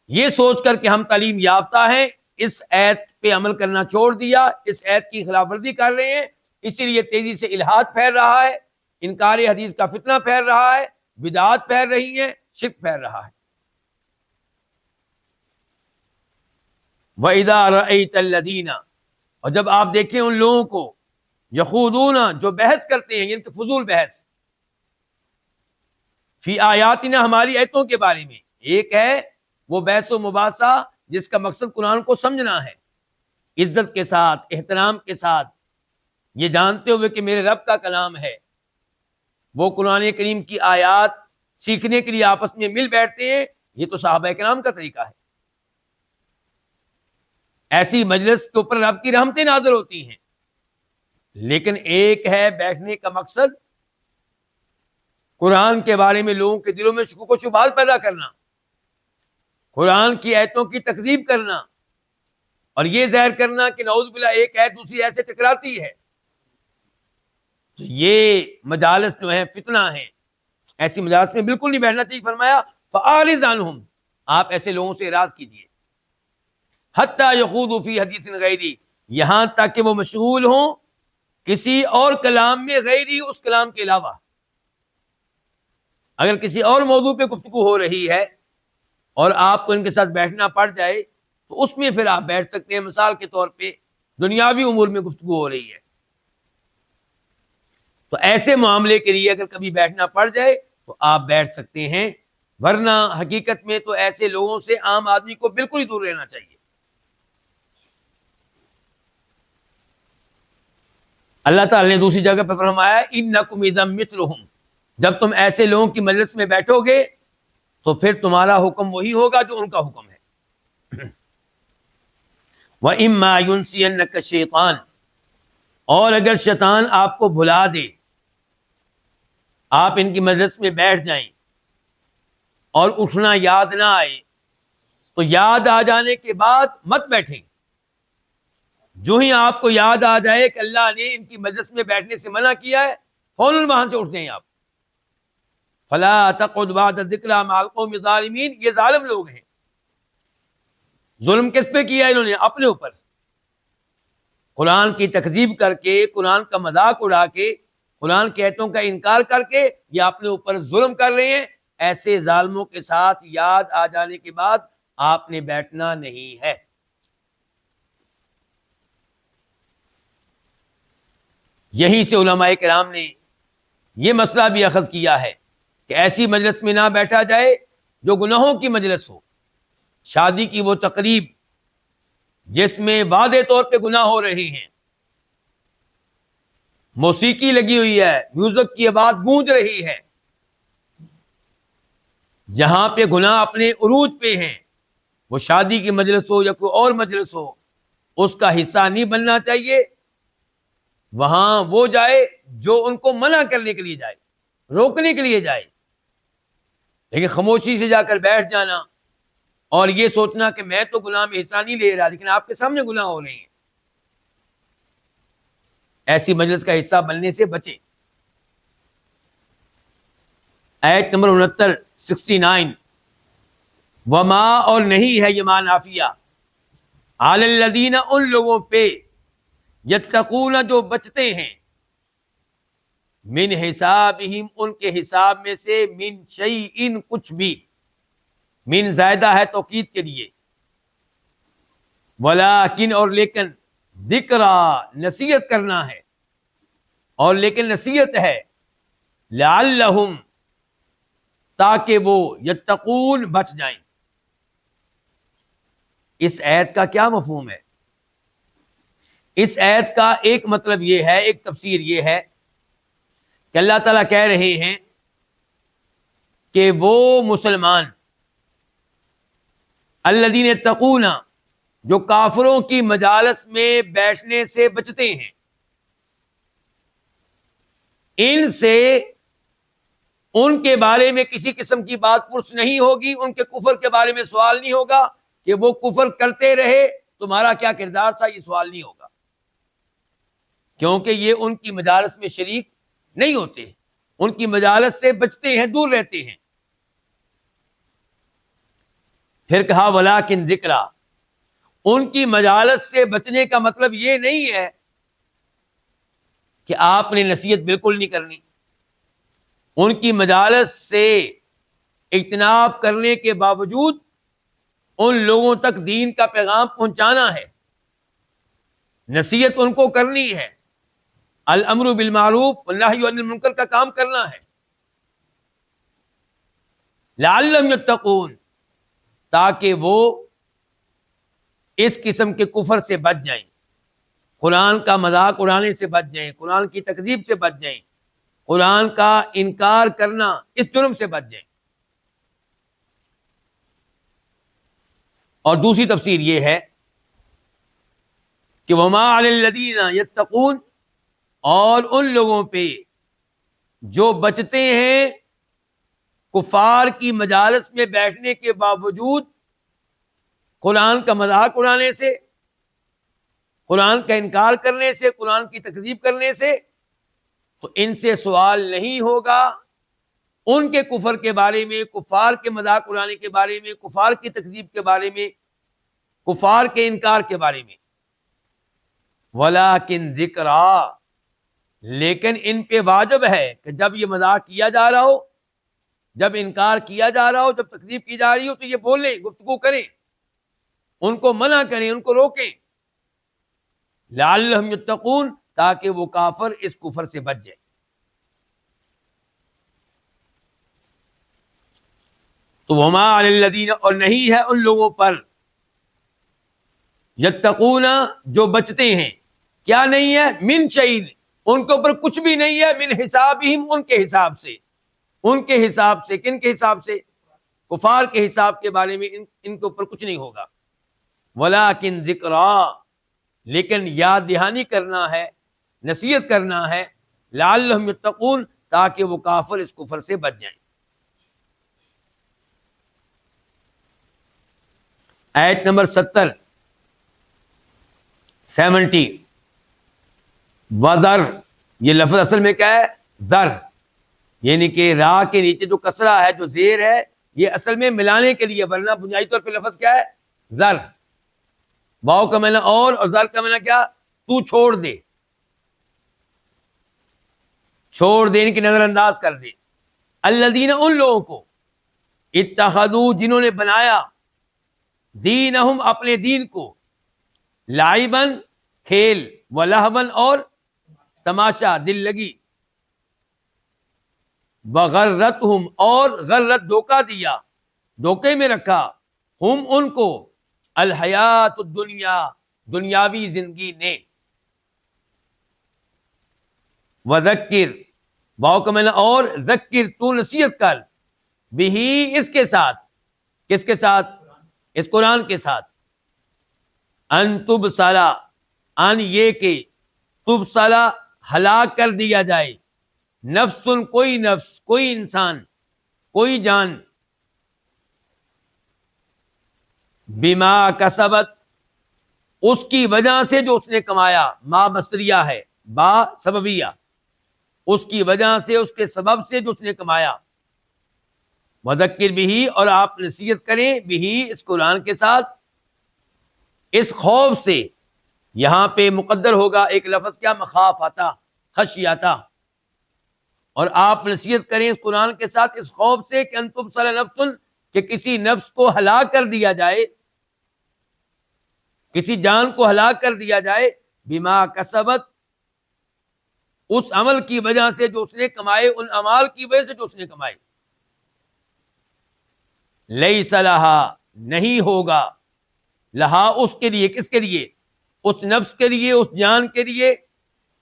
یہ سوچ کر کہ ہم تعلیم یافتہ ہیں، اس ایت پہ عمل کرنا چھوڑ دیا، اس ایت کی خلاف ورزی کر رہے ہیں، اسی لیے تیزی سے الحاد پھیل رہا ہے، انکار حدیث کا فتنہ پھیل رہا ہے، بدعات پھیل رہی ہیں، شرک پھیل رہا ہے۔ وَإِذَا رَأَيْتَ الَّذِينَ، اور جب آپ دیکھیں ان لوگوں کو، یخوضون، جو بحث کرتے ہیں، یعنی کہ فضول بحث، فی آیاتنا، ہماری آیتوں کے بارے میں، ایک ہے وہ بحث و مباحثہ جس کا مقصد قرآن کو سمجھنا ہے، عزت کے ساتھ، احترام کے ساتھ، یہ جانتے ہوئے کہ میرے رب کا کلام ہے، وہ قرآن کریم کی آیات سیکھنے کے لیے آپس میں مل بیٹھتے ہیں، یہ تو صحابہ کرام کا طریقہ ہے۔ ایسی مجلس کے اوپر رب کی رحمتیں نازل ہوتی ہیں، لیکن ایک ہے بیٹھنے کا مقصد قرآن کے بارے میں لوگوں کے دلوں میں شکوک و شبہات پیدا کرنا، قرآن کی آیتوں کی تکذیب کرنا، اور یہ ظاہر کرنا کہ نعوذ باللہ ایک آیت دوسری آیت سے ٹکراتی ہے۔ تو یہ مجالس جو ہیں فتنہ ہیں، ایسی مجالس میں بالکل نہیں بیٹھنا چاہیے۔ فرمایا فَأَعْرِضْ عَنْهُمْ، آپ ایسے لوگوں سے اعراض کیجیے، حَتَّى يَخُوضُوا فِي حَدِيثٍ غَيْرِهِ، یہاں تک کہ وہ مشغول ہوں کسی اور کلام میں، غیری، اس کلام کے علاوہ۔ اگر کسی اور موضوع پہ گفتگو ہو رہی ہے اور آپ کو ان کے ساتھ بیٹھنا پڑ جائے تو اس میں پھر آپ بیٹھ سکتے ہیں، مثال کے طور پہ دنیاوی امور میں گفتگو ہو رہی ہے تو ایسے معاملے کے لیے اگر کبھی بیٹھنا پڑ جائے تو آپ بیٹھ سکتے ہیں، ورنہ حقیقت میں تو ایسے لوگوں سے عام آدمی کو بالکل ہی دور رہنا چاہیے۔ اللہ تعالی نے دوسری جگہ پہ فرمایا انکم اذا مثلہم، جب تم ایسے لوگوں کی مجلس میں بیٹھو گے تو پھر تمہارا حکم وہی ہوگا جو ان کا حکم ہے۔ وَإِمَّا يُنْسِيَنَّكَ الشَّيْطَانُ، اور اگر شیطان آپ کو بھلا دے، آپ ان کی مجلس میں بیٹھ جائیں اور اٹھنا یاد نہ آئے، تو یاد آ جانے کے بعد مت بیٹھیں، جو ہی آپ کو یاد آ جائے کہ اللہ نے ان کی مجلس میں بیٹھنے سے منع کیا ہے، فوراً وہاں سے اٹھ جائیں آپ۔ فَلَا تَقْعُدْ بَعْدَ الذِّكْرَىٰ مَعَ الْقَوْمِ الظَّالِمِينَ، یہ ظالم لوگ ہیں۔ ظلم کس پہ کیا انہوں نے؟ اپنے اوپر، قرآن کی تکذیب کر کے، قرآن کا مذاق اڑا کے، قرآن کی آیتوں کا انکار کر کے یہ اپنے اوپر ظلم کر رہے ہیں۔ ایسے ظالموں کے ساتھ یاد آ جانے کے بعد آپ نے بیٹھنا نہیں ہے۔ یہیں سے علماء کرام نے یہ مسئلہ بھی اخذ کیا ہے کہ ایسی مجلس میں نہ بیٹھا جائے جو گناہوں کی مجلس ہو، شادی کی وہ تقریب جس میں واضح طور پہ گناہ ہو رہے ہیں، موسیقی لگی ہوئی ہے، میوزک کی آواز گونج رہی ہے، جہاں پہ گناہ اپنے عروج پہ ہیں، وہ شادی کی مجلس ہو یا کوئی اور مجلس ہو، اس کا حصہ نہیں بننا چاہیے. وہاں وہ جائے جو ان کو منع کرنے کے لیے جائے، روکنے کے لیے جائے. لیکن خاموشی سے جا کر بیٹھ جانا اور یہ سوچنا کہ میں تو گناہ میں حصہ نہیں لے رہا، لیکن آپ کے سامنے گناہ ہو رہے ہیں، ایسی مجلس کا حصہ بننے سے بچیں. آیت نمبر 69 وما، اور نہیں ہے یہ ماں نافیہ، علی الذین، ان لوگوں پہ، یتقون، جو بچتے ہیں، من حسابہم، ان کے حساب میں سے، من شیئن، کچھ بھی، من زائدہ ہے توکید کے لیے، ولیکن، اور لیکن، ذکرا، نصیحت کرنا ہے، اور لیکن نصیحت ہے، لعلہم، تاکہ وہ، یتقون، بچ جائیں. اس آیت کا کیا مفہوم ہے؟ اس آیت کا ایک مطلب یہ ہے، ایک تفسیر یہ ہے کہ اللہ تعالیٰ کہہ رہے ہیں کہ وہ مسلمان، الذین یتقون، جو کافروں کی مجالس میں بیٹھنے سے بچتے ہیں، ان سے، ان کے بارے میں کسی قسم کی بات پرس نہیں ہوگی، ان کے کفر کے بارے میں سوال نہیں ہوگا کہ وہ کفر کرتے رہے تمہارا کیا کردار تھا، یہ سوال نہیں ہوگا، کیونکہ یہ ان کی مجالس میں شریک نہیں ہوتے، ان کی مجالس سے بچتے ہیں، دور رہتے ہیں. پھر کہا ولیکن ذکرا، ان کی مجالس سے بچنے کا مطلب یہ نہیں ہے کہ آپ نے نصیحت بالکل نہیں کرنی. ان کی مجالس سے اجتناب کرنے کے باوجود ان لوگوں تک دین کا پیغام پہنچانا ہے، نصیحت ان کو کرنی ہے، الامر بالمعروف والنہی عن المنکر کا کام کرنا ہے، لعلہم یتقون، تاکہ وہ اس قسم کے کفر سے بچ جائیں، قرآن کا مذاق اڑانے سے بچ جائیں، قرآن کی تکذیب سے بچ جائیں، قرآن کا انکار کرنا، اس جرم سے بچ جائیں. اور دوسری تفسیر یہ ہے کہ وما علی الذین یتقون، اور ان لوگوں پہ جو بچتے ہیں کفار کی مجالس میں بیٹھنے کے باوجود قرآن کا مذاق اڑانے سے، قرآن کا انکار کرنے سے، قرآن کی تکذیب کرنے سے، تو ان سے سوال نہیں ہوگا ان کے کفر کے بارے میں، کفار کے مذاق اڑانے کے بارے میں، کفار کی تکذیب کے بارے میں، کفار کے انکار کے بارے میں. ولیکن ذکرا، لیکن ان پہ واجب ہے کہ جب یہ مذاق کیا جا رہا ہو، جب انکار کیا جا رہا ہو، جب تکذیب کی جا رہی ہو، تو یہ بولیں، گفتگو کریں، ان کو منع کریں، ان کو روکیں، لعلہم یتقون، تاکہ وہ کافر اس کفر سے بچ جائے. تو وما علی الذین، اور نہیں ہے ان لوگوں پر، یتقون، جو بچتے ہیں، کیا نہیں ہے، من شیء، ان کے اوپر کچھ بھی نہیں ہے، من حسابہم، ان کے حساب سے، ان کے حساب سے، کن کے حساب سے، کفار کے حساب کے بارے میں ان کے اوپر کچھ نہیں ہوگا. ولیکن ذکرا، لیکن یاد دہانی کرنا ہے، نصیحت کرنا ہے، لعلہم یتقون، تاکہ وہ کافر اس کفر سے بچ جائیں. آیت نمبر 70 وذر، یہ لفظ اصل میں کیا ہے، ذر، یعنی کہ را کے نیچے جو کسرہ ہے، جو زیر ہے، یہ اصل میں ملانے کے لیے، ورنہ بنیادی طور پہ لفظ کیا ہے، ذر. واؤ کا معنی اور ذر کا معنی کیا، تو چھوڑ دے، چھوڑ دینے کی نظر انداز کر دے. الذین، ان لوگوں کو، اتخذوا، جنہوں نے بنایا، دینہم، اپنے دین کو، لعباً، کھیل، ولہواً، اور تماشا، دل لگی، وغرتہم، اور غرت، دھوکہ دیا، دھوکے میں رکھا، ہم، ان کو، الحیات الدنیا، دنیاوی زندگی نے. وذکر، واو کا معنی اور، ذکر تو نصیحت کر، بہی اس کے ساتھ، کس کے ساتھ؟ اس قرآن کے ساتھ، ان تبصلا، ان یہ کہ تبصلا ہلاک کر دیا جائے، نفس کوئی نفس، کوئی انسان، کوئی جان، بما کسبت اس کی وجہ سے جو اس نے کمایا، ما مصدریہ ہے، با سببیہ، اس کی وجہ سے، اس کے سبب سے جو اس نے کمایا، وذکر بھی، اور آپ نصیحت کریں بھی اس قرآن کے ساتھ، اس خوف سے، یہاں پہ مقدر ہوگا ایک لفظ کیا؟ مخافتا، خشیتا، اور آپ نصیحت کریں اس قرآن کے ساتھ اس خوف سے کہ ان تبصر نفس، کہ کسی نفس کو ہلاک کر دیا جائے، کسی جان کو ہلاک کر دیا جائے، بما کسبت اس عمل کی وجہ سے جو اس نے کمائے، ان اعمال کی وجہ سے جو اس نے کمائے، لیس لہا نہیں ہوگا، لہا اس کے لیے، کس کے لیے؟ اس نفس کے لیے، اس جان کے لیے،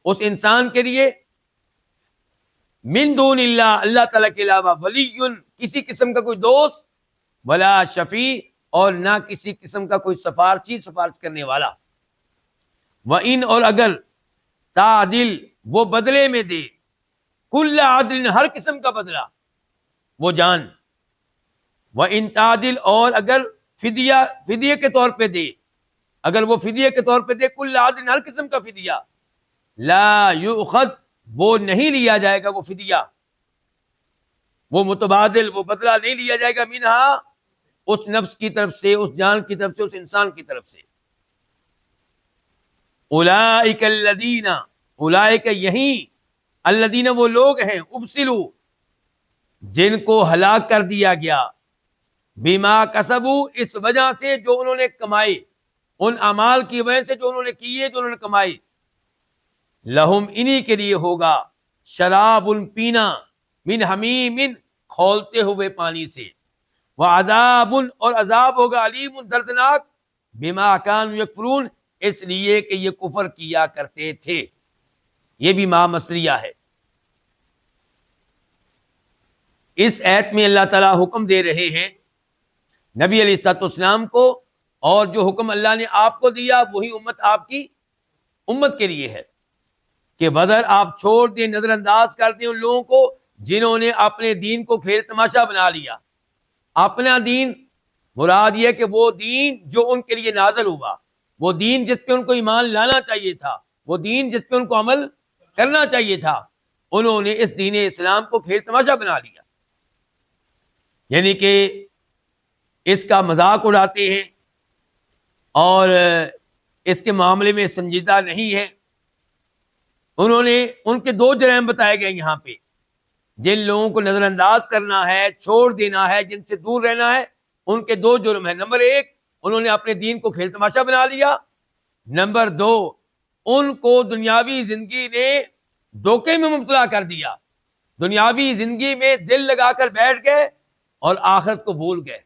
اس انسان کے لیے، من دون اللہ اللہ تعالیٰ کے علاوہ، ولی کسی قسم کا کوئی دوست، ولا شفیع اور نہ کسی قسم کا کوئی سفارشی، سفارش کرنے والا، وَإِنْ اور اگر تعدل وہ بدلے میں دے، کل عدل ہر قسم کا بدلہ، وہ جان، وَإِنْ تعدل اور اگر فدیہ کے طور پہ دے، اگر وہ فدیہ کے طور پہ دے، کل عدل ہر قسم کا فدیہ، لا یؤخذ وہ نہیں لیا جائے گا، وہ فدیہ، وہ متبادل، وہ بدلہ نہیں لیا جائے گا، منہا اس نفس کی طرف سے، اس جان کی طرف سے، اس انسان کی طرف سے، اولئک الذین، اولئک یہی، الذین وہ لوگ ہیں، ابسلوا جن کو ہلاک کر دیا گیا، بما کسبوا اس وجہ سے جو انہوں نے کمائے، ان اعمال کی وجہ سے جو انہوں نے کیے، جو انہوں نے کمائے، لہم انہی کے لیے ہوگا، شراب پینا، من حمیم کھولتے ہوئے پانی سے، وعذاب اور عذاب ہوگا، علیم دردناک، بما کانوا یکفرون اس لیے کہ یہ کفر کیا کرتے تھے، یہ بھی ما مصدریہ ہے۔ اس آیت میں اللہ تعالیٰ حکم دے رہے ہیں نبی علیہ الصلوۃ والسلام کو، اور جو حکم اللہ نے آپ کو دیا وہی امت آپ کی امت کے لیے ہے، کہ بدر آپ چھوڑ دیں، نظر انداز کر دیں ان لوگوں کو جنہوں نے اپنے دین کو کھیل تماشا بنا لیا۔ اپنا دین مراد یہ کہ وہ دین جو ان کے لیے نازل ہوا، وہ دین جس پہ ان کو ایمان لانا چاہیے تھا، وہ دین جس پہ ان کو عمل کرنا چاہیے تھا، انہوں نے اس دین اسلام کو کھیل تماشا بنا لیا، یعنی کہ اس کا مذاق اڑاتے ہیں اور اس کے معاملے میں سنجیدہ نہیں ہے۔ انہوں نے ان کے دو جرائم بتائے گئے یہاں پہ، جن لوگوں کو نظر انداز کرنا ہے، چھوڑ دینا ہے، جن سے دور رہنا ہے، ان کے دو جرم ہیں۔ نمبر ایک، انہوں نے اپنے دین کو کھیل تماشا بنا لیا۔ نمبر دو، ان کو دنیاوی زندگی نے دھوکے میں مبتلا کر دیا، دنیاوی زندگی میں دل لگا کر بیٹھ گئے اور آخرت کو بھول گئے،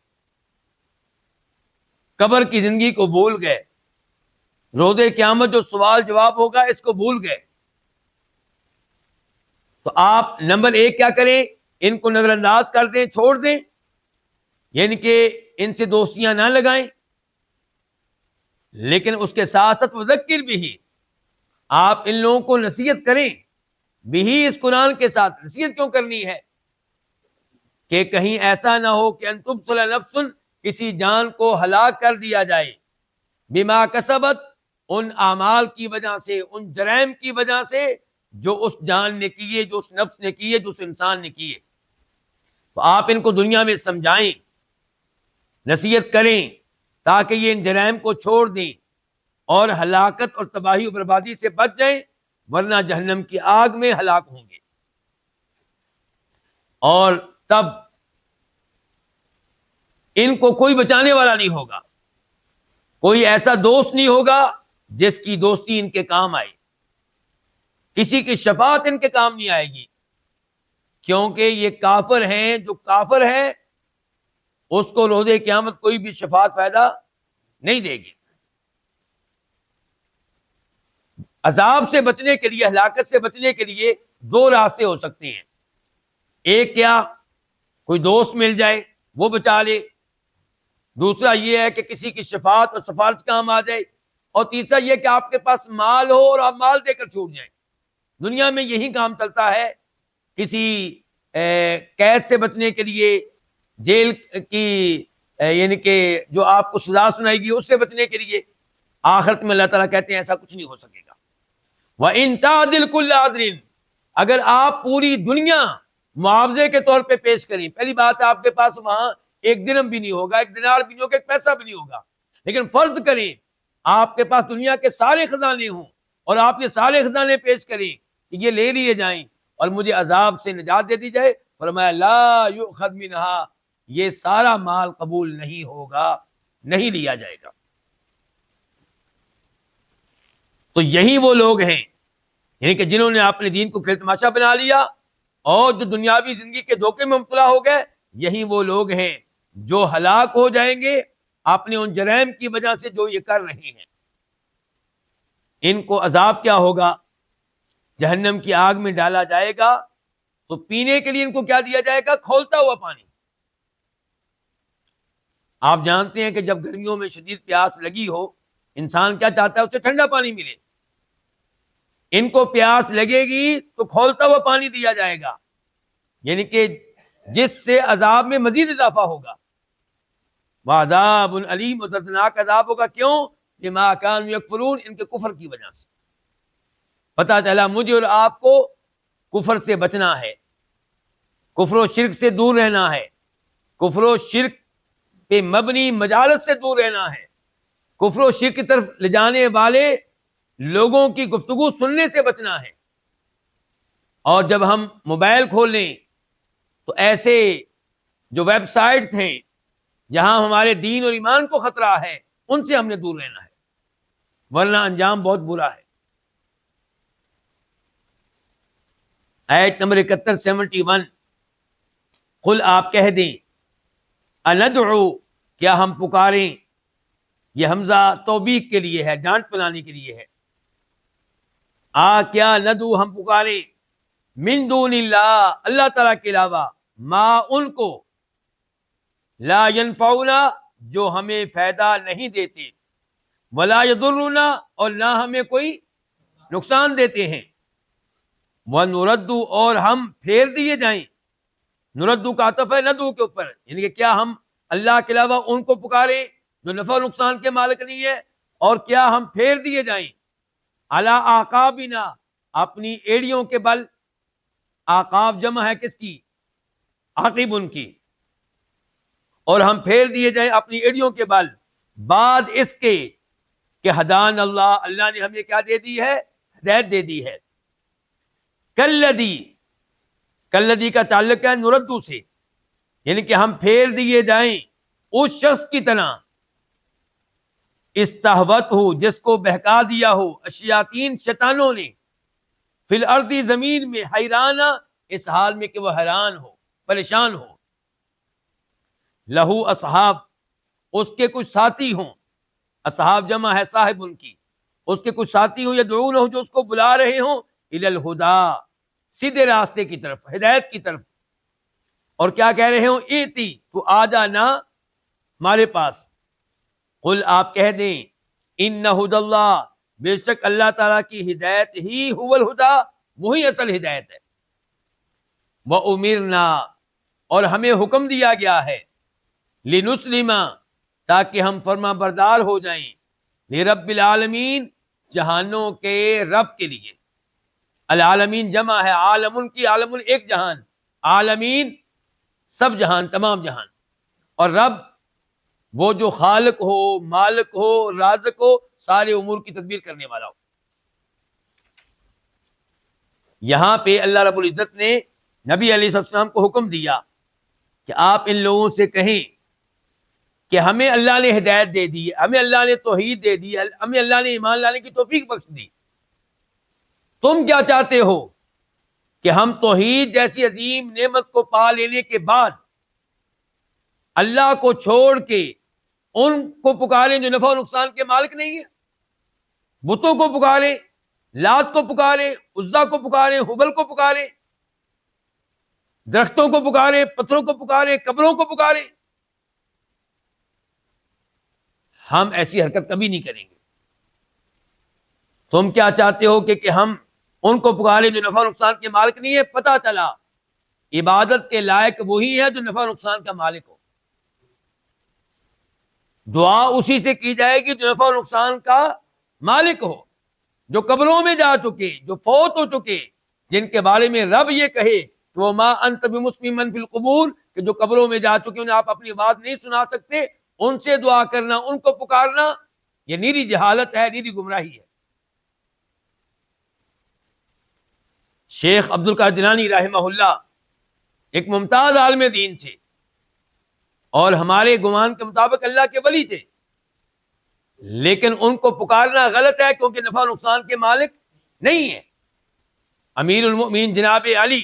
قبر کی زندگی کو بھول گئے، روز قیامت جو سوال جواب ہوگا اس کو بھول گئے۔ تو آپ نمبر ایک کیا کریں؟ ان کو نظر انداز کر دیں، چھوڑ دیں، یعنی کہ ان سے دوستیاں نہ لگائیں، لیکن اس کے ساتھ ساتھ وذکر بھی، آپ ان لوگوں کو نصیحت کریں، بھی اس قرآن کے ساتھ نصیحت کیوں کرنی ہے؟ کہ کہیں ایسا نہ ہو کہ ان تبصر نفس کسی جان کو ہلاک کر دیا جائے، بما کسبت ان اعمال کی وجہ سے، ان جرائم کی وجہ سے جو اس جان نے کیے، جو اس نفس نے کیے، جو اس انسان نے کیے۔ تو آپ ان کو دنیا میں سمجھائیں، نصیحت کریں تاکہ یہ ان جرائم کو چھوڑ دیں اور ہلاکت اور تباہی و بربادی سے بچ جائیں، ورنہ جہنم کی آگ میں ہلاک ہوں گے۔ اور تب ان کو کوئی بچانے والا نہیں ہوگا، کوئی ایسا دوست نہیں ہوگا جس کی دوستی ان کے کام آئے، کسی کی شفاعت ان کے کام نہیں آئے گی، کیونکہ یہ کافر ہیں۔ جو کافر ہے اس کو روز قیامت کوئی بھی شفاعت فائدہ نہیں دے گی۔ عذاب سے بچنے کے لیے، ہلاکت سے بچنے کے لیے دو راستے ہو سکتے ہیں. ایک کیا، کوئی دوست مل جائے وہ بچا لے. دوسرا یہ ہے کہ کسی کی شفاعت اور سفارش کام آ جائے. اور تیسرا یہ کہ آپ کے پاس مال ہو اور آپ مال دے کر چھوٹ جائیں. دنیا میں یہی کام چلتا ہے. کسی قید سے بچنے کے لیے، جیل کی یعنی کہ جو آپ کو سزا سنائے گی اس سے بچنے کے لیے. آخرت میں اللہ تعالیٰ کہتے ہیں ایسا کچھ نہیں ہو سکے گا. وَإِن تَعْدِلْ كُلَّ عَدْلٍ، اگر آپ پوری دنیا معاوضے کے طور پہ پیش کریں. پہلی بات ہے آپ کے پاس وہاں ایک درہم بھی نہیں ہوگا، ایک دینار بھی نہیں ہوگا، ایک پیسہ بھی نہیں ہوگا. لیکن فرض کریں آپ کے پاس دنیا کے سارے خزانے ہوں اور آپ یہ سارے خزانے پیش کریں کہ یہ لے لیے جائیں اور مجھے عذاب سے نجات دے دی جائے. فرمایا لا یؤخذ منہا، یہ سارا مال قبول نہیں ہوگا، نہیں لیا جائے گا. تو یہی وہ لوگ ہیں یعنی کہ جنہوں نے اپنے دین کو کھیل تماشا بنا لیا اور جو دنیاوی زندگی کے دھوکے میں مبتلا ہو گئے. یہی وہ لوگ ہیں جو ہلاک ہو جائیں گے اپنے ان جرائم کی وجہ سے جو یہ کر رہے ہیں. ان کو عذاب کیا ہوگا؟ جہنم کی آگ میں ڈالا جائے گا تو پینے کے لیے ان کو کیا دیا جائے گا؟ کھولتا ہوا پانی. آپ جانتے ہیں کہ جب گرمیوں میں شدید پیاس لگی ہو انسان کیا چاہتا ہے؟ اسے ٹھنڈا پانی ملے. ان کو پیاس لگے گی تو کھولتا ہوا پانی دیا جائے گا، یعنی کہ جس سے عذاب میں مزید اضافہ ہوگا. وعذاب علیم، دردناک عذاب ہوگا. کیوں؟ بما کانوا یکفرون، ان کے کفر کی وجہ سے. پتہ چلا مجھے اور آپ کو کفر سے بچنا ہے، کفر و شرک سے دور رہنا ہے، کفر و شرک پہ مبنی مجالس سے دور رہنا ہے، کفر و شرک کی طرف لے جانے والے لوگوں کی گفتگو سننے سے بچنا ہے. اور جب ہم موبائل کھولیں تو ایسے جو ویب سائٹس ہیں جہاں ہمارے دین اور ایمان کو خطرہ ہے ان سے ہم نے دور رہنا ہے، ورنہ انجام بہت برا ہے. آیت نمبر 71 قل، آپ کہہ دیں، اندعو، کیا ہم پکاریں. یہ حمزہ توبیخ کے لیے ہے، ڈانٹ پلانے کے لیے ہے. کیا ندعو، ہم پکاریں، من دون اللہ، اللہ تعالیٰ کے علاوہ، ما، ان کو، لا ینفعونا، جو ہمیں فائدہ نہیں دیتے، ولا یضرنا، اور نہ ہمیں کوئی نقصان دیتے ہیں. وَنُرَدُّ، اور ہم پھیر دیے جائیں. نردو کا عطف ہے ندعو کے اوپر، یعنی کہ کیا ہم اللہ کے علاوہ ان کو پکاریں جو نفع و نقصان کے مالک نہیں ہے، اور کیا ہم پھیر دیے جائیں علی اعقابنا، اپنی ایڑیوں کے بل. اعقاب جمع ہے کس کی؟ عقب، ان کی. اور ہم پھیر دیے جائیں اپنی ایڑیوں کے بل بعد اس کے کہ ہدان اللہ، اللہ نے ہمیں کیا دے دی ہے؟ ہدایت دے دی ہے. کلذی کا تعلق ہے نردو سے، یعنی کہ ہم پھیر دیے جائیں اس شخص کی طرح استہوت ہو، جس کو بہکا دیا ہو الشیاطین، شیطانوں نے، فی الارض، زمین میں، حیرانہ، اس حال میں کہ وہ حیران ہو، پریشان ہو. لہو اصحاب، اس کے کچھ ساتھی ہوں. اصحاب جمع ہے صاحب، ان کی. اس کے کچھ ساتھی ہوں یدعونہ، جو اس کو بلا رہے ہوں الی الہدی، سیدھے راستے کی طرف، ہدایت کی طرف. اور کیا کہہ رہے ہوں؟ ایتی، تو آ جانا ہمارے پاس. قل، آپ کہہ دیں، ان ہدی اللہ، بے شک اللہ تعالیٰ کی ہدایت ہی هو الہدی، وہی اصل ہدایت ہے. وَأُمِرْنَا، اور ہمیں حکم دیا گیا ہے، لِنُسْلِمَ، تاکہ ہم فرما بردار ہو جائیں، لِرَبِّ العالمین، جہانوں کے رب کے لیے. العالمین جمع ہے عالم کی، عالم ایک جہان، عالمین سب جہان، تمام جہان. اور رب وہ جو خالق ہو، مالک ہو، رازق ہو، سارے امور کی تدبیر کرنے والا ہو. یہاں پہ اللہ رب العزت نے نبی علیہ السلام کو حکم دیا کہ آپ ان لوگوں سے کہیں کہ ہمیں اللہ نے ہدایت دے دی، ہمیں اللہ نے توحید دے دی، ہمیں اللہ نے ایمان لانے کی توفیق بخش دی. تم کیا چاہتے ہو کہ ہم توحید جیسی عظیم نعمت کو پا لینے کے بعد اللہ کو چھوڑ کے ان کو پکاریں جو نفع و نقصان کے مالک نہیں ہے، بتوں کو پکاریں؟ لات کو پکارے، عزا کو پکارے، ہبل کو پکارے، درختوں کو پکارے، پتھروں کو پکارے، قبروں کو پکارے، ہم ایسی حرکت کبھی نہیں کریں گے۔ تم کیا چاہتے ہو کہ ہم ان کو پکارے جو نفع نقصان کے مالک نہیں ہے؟ پتہ چلا عبادت کے لائق وہی ہے جو نفع نقصان کا مالک ہو۔ دعا اسی سے کی جائے گی جو نفع نقصان کا مالک ہو، جو قبروں میں جا چکے، جو فوت ہو چکے، جن کے بارے میں رب یہ کہے کہ وہ ما انت بمسمع من فی القبور، کہ جو قبروں میں جا چکے انہیں آپ اپنی بات نہیں سنا سکتے، ان سے دعا کرنا، ان کو پکارنا، یہ نیری جہالت ہے، نیری گمراہی ہے۔ شیخ عبد القادر جیلانی رحمہ اللہ ایک ممتاز عالم دین تھے، اور ہمارے گمان کے مطابق اللہ کے ولی تھے، لیکن ان کو پکارنا غلط ہے کیونکہ نفع نقصان کے مالک نہیں ہے۔ امیر المؤمنین جناب علی،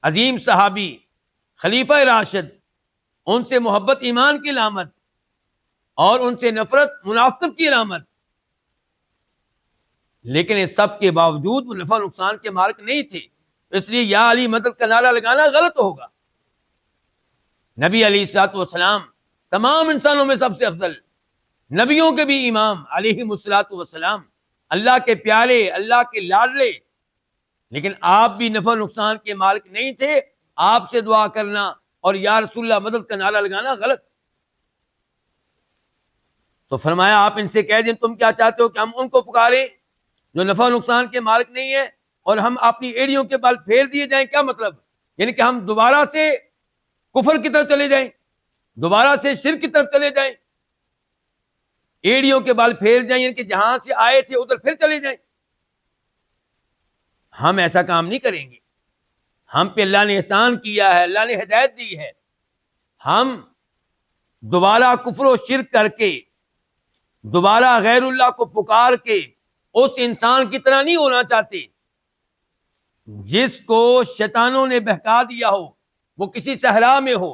عظیم صحابی، خلیفہ راشد، ان سے محبت ایمان کی علامت اور ان سے نفرت منافقت کی علامت، لیکن اس سب کے باوجود وہ نفع نقصان کے مالک نہیں تھے، اس لیے یا علی مدد کا نعرہ لگانا غلط ہوگا۔ نبی علیہ الصلوۃ والسلام تمام انسانوں میں سب سے افضل، نبیوں کے بھی امام علیہ الصلوۃ والسلام، اللہ کے پیارے، اللہ کے لاڈلے، لیکن آپ بھی نفع نقصان کے مالک نہیں تھے۔ آپ سے دعا کرنا اور یا رسول اللہ مدد کا نعرہ لگانا غلط۔ تو فرمایا آپ ان سے کہہ دیں تم کیا چاہتے ہو کہ ہم ان کو پکاریں جو نفع نقصان کے مالک نہیں ہے، اور ہم اپنی ایڑیوں کے بال پھیر دیے جائیں؟ کیا مطلب؟ یعنی کہ ہم دوبارہ سے کفر کی طرف چلے جائیں، دوبارہ سے شرک کی طرف چلے جائیں، ایڑیوں کے بال پھیر جائیں، یعنی کہ جہاں سے آئے تھے ادھر پھر چلے جائیں؟ ہم ایسا کام نہیں کریں گے۔ ہم پہ اللہ نے احسان کیا ہے، اللہ نے ہدایت دی ہے، ہم دوبارہ کفر و شرک کر کے، دوبارہ غیر اللہ کو پکار کے اس انسان کی طرح نہیں ہونا چاہتے جس کو شیطانوں نے بہکا دیا ہو، وہ کسی صحرا میں ہو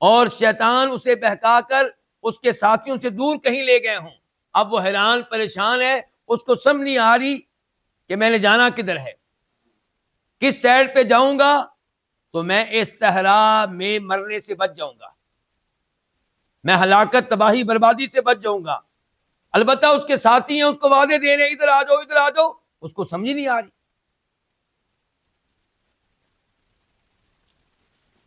اور شیطان اسے بہکا کر اس کے ساتھیوں سے دور کہیں لے گئے ہوں، اب وہ حیران پریشان ہے، اس کو سمجھ نہیں آ رہی کہ میں نے جانا کدھر ہے، کس سائڈ پہ جاؤں گا تو میں اس صحرا میں مرنے سے بچ جاؤں گا، میں ہلاکت، تباہی، بربادی سے بچ جاؤں گا۔ البتہ اس کے ساتھی ہیں، اس کو وعدے دے رہے ہیں ادھر آ جاؤ، ادھر آ جاؤ، اس کو سمجھ نہیں آ رہی۔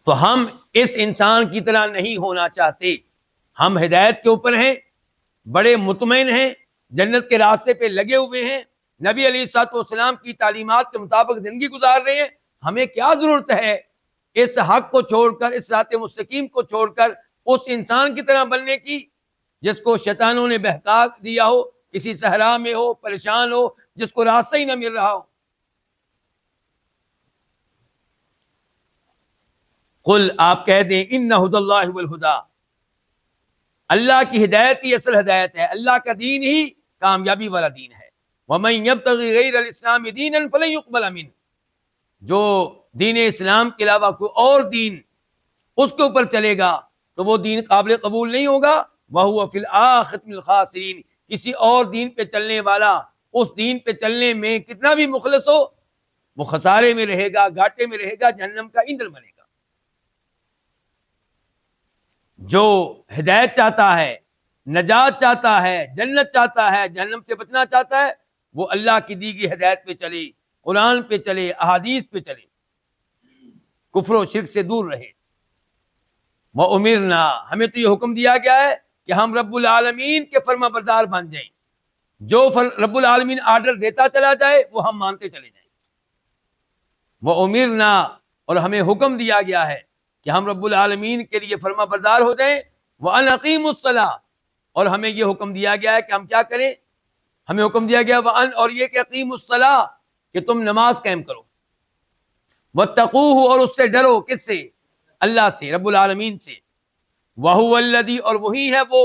تو ہم اس انسان کی طرح نہیں ہونا چاہتے، ہم ہدایت کے اوپر ہیں، بڑے مطمئن ہیں، جنت کے راستے پہ لگے ہوئے ہیں، نبی علیہ الصلوۃ والسلام کی تعلیمات کے مطابق زندگی گزار رہے ہیں۔ ہمیں کیا ضرورت ہے اس حق کو چھوڑ کر، اس صراط مستقیم کو چھوڑ کر اس انسان کی طرح بننے کی جس کو شیطانوں نے بہکا دیا ہو، کسی صحرا میں ہو، پریشان ہو، جس کو راستہ ہی نہ مل رہا ہو۔ قل، آپ کہہ دیں، ان ھدی اللہ ھو الھدی، اللہ کی ہدایت ہی اصل ہدایت ہے، اللہ کا دین ہی کامیابی والا دین ہے۔ ومن یبتغی غیر الاسلام دینا فلن یقبل منہ، جو دین اسلام کے علاوہ کوئی اور دین اس کے اوپر چلے گا تو وہ دین قابل قبول نہیں ہوگا۔ وَهُوَ فِي الْآخِرَةِ مِنَ الْخَاسِرِينَ، کسی اور دین پہ چلنے والا اس دین پہ چلنے میں کتنا بھی مخلص ہو، وہ خسارے میں رہے گا، گھاٹے میں رہے گا، جہنم کا ایندھن بنے گا۔ جو ہدایت چاہتا ہے، نجات چاہتا ہے، جنت چاہتا ہے، جہنم سے بچنا چاہتا ہے، وہ اللہ کی دی گئی ہدایت پہ چلے، قرآن پہ چلے، احادیث پہ چلے، کفر و شرک سے دور رہے۔ وَأُمِرْنَا، ہمیں تو یہ حکم دیا گیا ہے کہ ہم رب العالمین کے فرما بردار بن جائیں، جو رب العالمین آرڈر دیتا چلا جائے وہ ہم مانتے چلے جائیں۔ وَأُمِرْنَا، اور ہمیں حکم دیا گیا ہے کہ ہم رب العالمین کے لیے فرما بردار ہو جائیں۔ وَأَنْ أَقِيمُوا الصَّلَاةَ، اور ہمیں یہ حکم دیا گیا ہے کہ ہم کیا کریں، ہمیں حکم دیا گیا وَأَنْ، اور یہ کہ أَقِيمُوا الصَّلَاةَ، کہ تم نماز قائم کرو۔ وَاتَّقُوهُ، اور اس سے ڈرو، کس سے؟ اللہ سے، رب العالمین سے۔ وَهُوَ الَّذِي، اور وہی ہے وہ،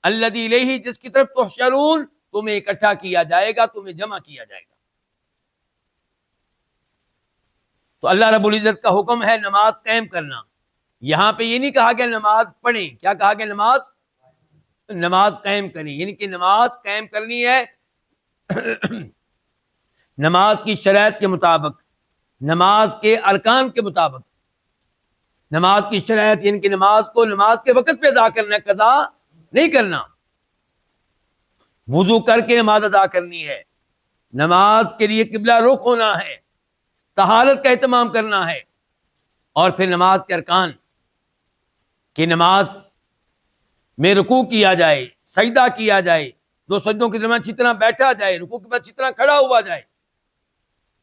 الَّذِي إِلَيْهِ، جس کی طرف تحشرون، تمہیں اکٹھا کیا جائے گا، تمہیں جمع کیا جائے گا۔ تو اللہ رب العزت کا حکم ہے نماز قائم کرنا۔ یہاں پہ یہ نہیں کہا گیا نماز پڑھیں، کیا کہا گیا؟ نماز قائم کریں، یعنی کہ نماز قائم کرنی ہے، نماز کی شرائط کے مطابق، نماز کے ارکان کے مطابق، نماز کی شرائط یعنی کہ نماز کو نماز کے وقت پہ ادا کرنا ہے، قضا نہیں کرنا. وضو کر کے نماز ادا کرنی ہے، نماز کے لیے قبلہ رخ ہونا ہے، طہارت کا اہتمام کرنا ہے. اور پھر نماز کے ارکان کہ نماز میں رکوع کیا جائے، سجدہ کیا جائے، دو سجدوں کے درمیان اچھی طرح بیٹھا جائے، رکوع کے بعد اچھی طرح کھڑا ہوا جائے،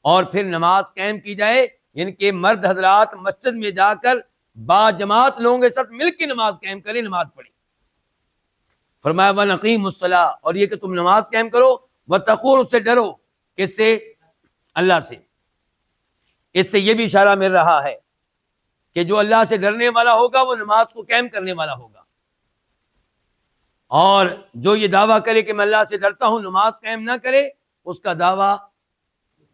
اور پھر نماز قائم کی جائے. یعنی کہ مرد حضرات مسجد میں جا کر با جماعت لوگوں کے ساتھ مل کے نماز قائم کریں، نماز پڑھیں. فرمایا وَنَقِیمُ الصَّلَاةَ، اور یہ کہ تم نماز قائم کرو، وَتَقُوا، اس سے ڈرو. کس سے؟ اللہ سے. اس سے یہ بھی اشارہ مل رہا ہے کہ جو اللہ سے ڈرنے والا ہوگا وہ نماز کو قائم کرنے والا ہوگا، اور جو یہ دعویٰ کرے کہ میں اللہ سے ڈرتا ہوں نماز قائم نہ کرے، اس کا دعویٰ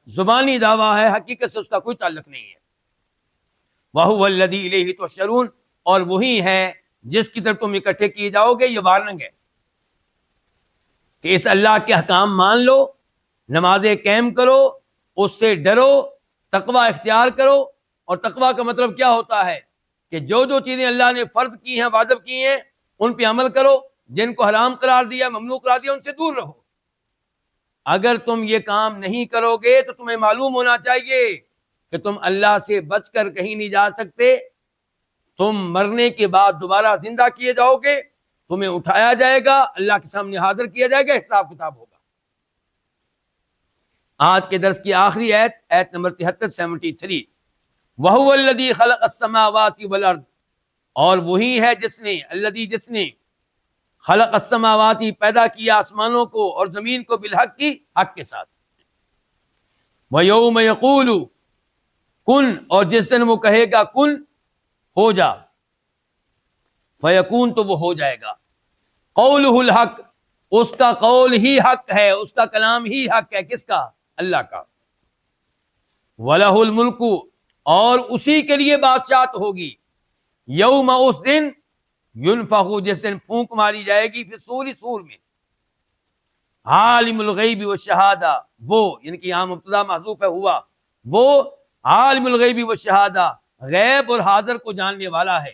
زبانی دعویٰ ہے، حقیقت سے اس کا کوئی تعلق نہیں ہے. وَهُوَ الَّذِي إِلَيْهِ تُحْشَرُونَ، اور وہی ہے جس کی طرف تم اکٹھے کیے جاؤ گے. یہ وارننگ ہے کہ اس اللہ کے احکام مان لو، نمازیں قائم کرو، اس سے ڈرو، تقوی اختیار کرو. اور تقوی کا مطلب کیا ہوتا ہے کہ جو جو چیزیں اللہ نے فرض کی ہیں، واجب کی ہیں، ان پہ عمل کرو، جن کو حرام قرار دیا، ممنوع قرار دیا، ان سے دور رہو. اگر تم یہ کام نہیں کرو گے تو تمہیں معلوم ہونا چاہیے کہ تم اللہ سے بچ کر کہیں نہیں جا سکتے. تم مرنے کے بعد دوبارہ زندہ کیے جاؤ گے، تمہیں اٹھایا جائے گا، اللہ کے سامنے حاضر کیا جائے گا، حساب کتاب ہوگا. آج کے درس کی آخری آیت نمبر 73 73. وَهُوَ الَّذِي خَلَقَ السَّمَاوَاتِ وَالْأَرْضَ، اور وہی ہے جس نے، الذی جس نے، خلق السماوات پیدا کیا آسمانوں کو اور زمین کو بالحق کی، حق کے ساتھ. وَيَوْمَ يَقُولُ کن، اور جس دن وہ کہے گا کن، ہو جا، فیکون، تو وہ ہو جائے گا. قولہ الحق، اس کا قول ہی حق ہے، اس کا کلام ہی حق ہے. کس کا؟ اللہ کا. وَلَهُ الْمُلْكُ، اور اسی کے لیے بادشاہت ہوگی. یوم، اس دن، ینفخ، جس دن پھونک ماری جائے گی، فی الصور، سور میں. عالم الغیب والشہادہ، وہ یعنی کہ یہاں مبتدا محذوف ہے ہوا، وہ عالم الغیب والشہادہ، غیب اور حاضر کو جاننے والا ہے.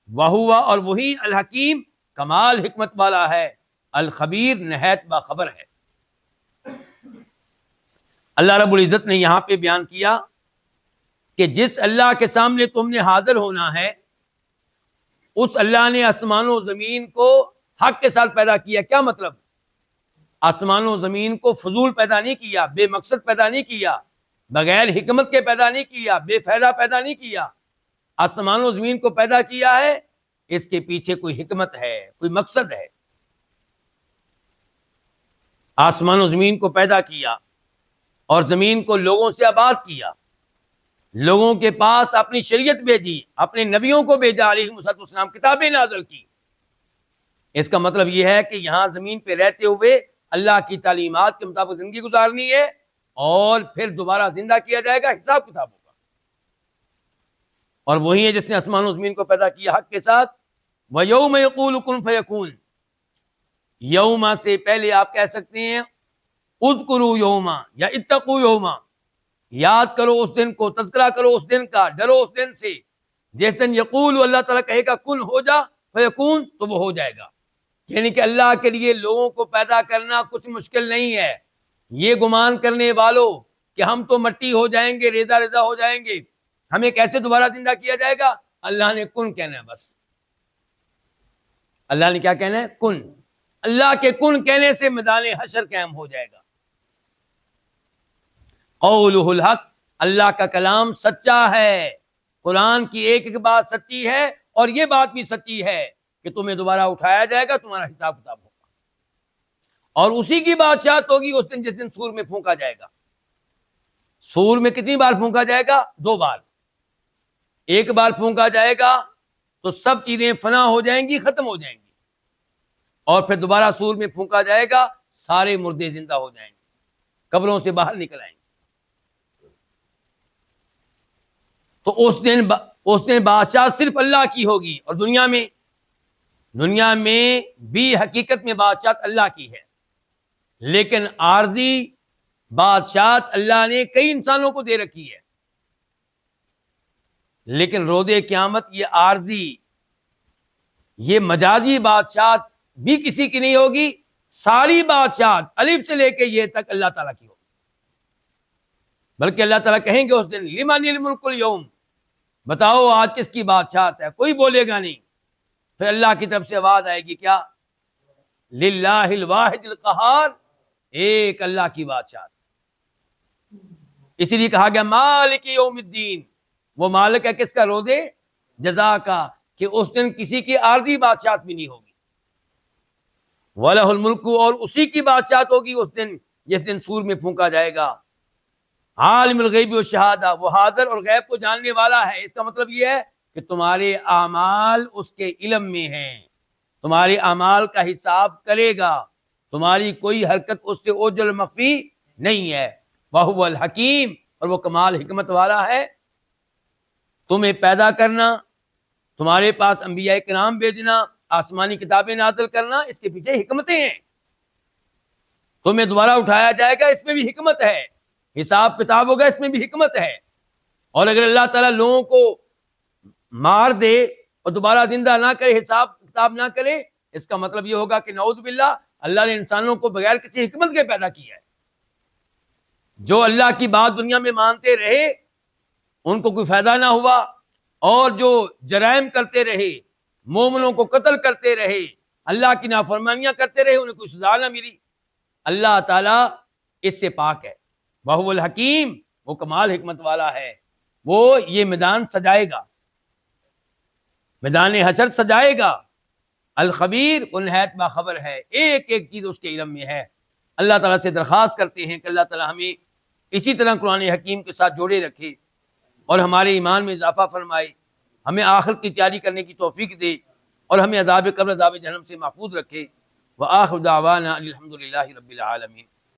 وہوا، اور وہی، الحکیم، کمال حکمت والا ہے، الخبیر، نہایت باخبر ہے. اللہ رب العزت نے یہاں پہ بیان کیا کہ جس اللہ کے سامنے تم نے حاضر ہونا ہے، اس اللہ نے آسمان و زمین کو حق کے ساتھ پیدا کیا. کیا مطلب؟ آسمان و زمین کو فضول پیدا نہیں کیا، بے مقصد پیدا نہیں کیا، بغیر حکمت کے پیدا نہیں کیا، بے فائدہ پیدا نہیں کیا. آسمان و زمین کو پیدا کیا ہے، اس کے پیچھے کوئی حکمت ہے، کوئی مقصد ہے. آسمان و زمین کو پیدا کیا اور زمین کو لوگوں سے آباد کیا، لوگوں کے پاس اپنی شریعت بھیجی، اپنے نبیوں کو بھیجا علیہ السلام، کتابیں نازل کی. اس کا مطلب یہ ہے کہ یہاں زمین پہ رہتے ہوئے اللہ کی تعلیمات کے مطابق زندگی گزارنی ہے، اور پھر دوبارہ زندہ کیا جائے گا، حساب کتاب ہوگا. اور وہی ہے جس نے آسمان و زمین کو پیدا کیا حق کے ساتھ. وَيَوْمَ يَقُولُ كُن فَيَكُونُ، یوما سے پہلے آپ کہہ سکتے ہیں اذکروا یوما یا اتقوا یوما، یاد کرو اس دن کو، تذکرہ کرو اس دن کا، ڈرو اس دن سے. جس دن یقول، اللہ تعالیٰ کہے گا کن، ہو جا، فیکون، تو وہ ہو جائے گا. یعنی کہ اللہ کے لیے لوگوں کو پیدا کرنا کچھ مشکل نہیں ہے. یہ گمان کرنے والوں کہ ہم تو مٹی ہو جائیں گے، ریزہ ریزہ ہو جائیں گے، ہمیں کیسے دوبارہ زندہ کیا جائے گا؟ اللہ نے کن کہنا ہے بس. اللہ نے کیا کہنا ہے؟ کن. اللہ کے کن کہنے سے میدان حشر قائم ہو جائے گا. قولہ الحق، اللہ کا کلام سچا ہے. قرآن کی ایک ایک بات سچی ہے، اور یہ بات بھی سچی ہے کہ تمہیں دوبارہ اٹھایا جائے گا، تمہارا حساب کتاب ہوگا، اور اسی کی بادشاہت ہوگی اس دن جس دن سور میں پھونکا جائے گا. سور میں کتنی بار پھونکا جائے گا؟ 2 بار. ایک بار پھونکا جائے گا تو سب چیزیں فنا ہو جائیں گی، ختم ہو جائیں گی، اور پھر دوبارہ سور میں پھونکا جائے گا، سارے مردے زندہ ہو جائیں گے، قبروں سے باہر نکل آئیں گے. تو اس دن بادشاہ صرف اللہ کی ہوگی. اور دنیا میں بھی حقیقت میں بادشاہت اللہ کی ہے، لیکن عارضی بادشاہت اللہ نے کئی انسانوں کو دے رکھی ہے، لیکن روز قیامت یہ عارضی، یہ مجازی بادشاہت بھی کسی کی نہیں ہوگی، ساری بادشاہت الف سے لے کے یہ تک اللہ تعالیٰ کی ہوگی۔ بلکہ اللہ تعالیٰ کہیں گے اس دن لمن الملک اليوم، بتاؤ آج کس کی بادشاہت ہے؟ کوئی بولے گا نہیں، پھر اللہ کی طرف سے آواز آئے گی کیا؟ للہ الواحد القہار، ایک اللہ کی بادشاہت۔ اسی لیے کہا گیا مالک یوم الدین، وہ مالک ہے کس کا؟ روز جزا کا، کہ اس دن کسی کی عارضی بادشاہت بھی نہیں ہوگی۔ وَلَهُ الْمُلْكُ، اور اسی کی بادشاہت ہوگی اس دن جس دن سور میں پھونکا جائے گا۔ عالم الغیب والشہادہ، وہ حاضر اور غیب کو جاننے والا ہے۔ اس کا مطلب یہ ہے کہ تمہارے اعمال اس کے علم میں ہیں، تمہارے اعمال کا حساب کرے گا، تمہاری کوئی حرکت اس سے اوجل مخفی نہیں ہے۔ وَهُوَ الْحَكِيمُ، اور وہ کمال حکمت والا ہے۔ تمہیں پیدا کرنا، تمہارے پاس انبیاء کرام بھیجنا، آسمانی کتابیں نازل کرنا، اس کے پیچھے حکمتیں ہیں۔ تمہیں دوبارہ اٹھایا جائے گا، اس میں بھی حکمت ہے۔ حساب کتاب ہوگا، اس میں بھی حکمت ہے۔ اور اگر اللہ تعالیٰ لوگوں کو مار دے اور دوبارہ زندہ نہ کرے، حساب کتاب نہ کرے، اس کا مطلب یہ ہوگا کہ نعوذ باللہ اللہ نے انسانوں کو بغیر کسی حکمت کے پیدا کیا ہے۔ جو اللہ کی بات دنیا میں مانتے رہے ان کو کوئی فائدہ نہ ہوا، اور جو جرائم کرتے رہے، مومنوں کو قتل کرتے رہے، اللہ کی نافرمانیاں کرتے رہے، انہیں کوئی سزا نہ ملی۔ اللہ تعالیٰ اس سے پاک ہے۔ وَهُوَ الْحَكِيمُ، وہ کمال حکمت والا ہے۔ وہ یہ میدان سجائے گا، میدان حشر سجائے گا۔ الخبیر، وہ نہایت باخبر ہے، ایک ایک چیز اس کے علم میں ہے۔ اللہ تعالیٰ سے درخواست کرتے ہیں کہ اللہ تعالیٰ ہمیں اسی طرح قرآن حکیم کے ساتھ جوڑے رکھے اور ہمارے ایمان میں اضافہ فرمائے، ہمیں آخرت کی تیاری کرنے کی توفیق دے، اور ہمیں عذاب قبر عذاب جہنم سے محفوظ رکھے۔ وآخر دعوانا الحمد للہ رب العالمین۔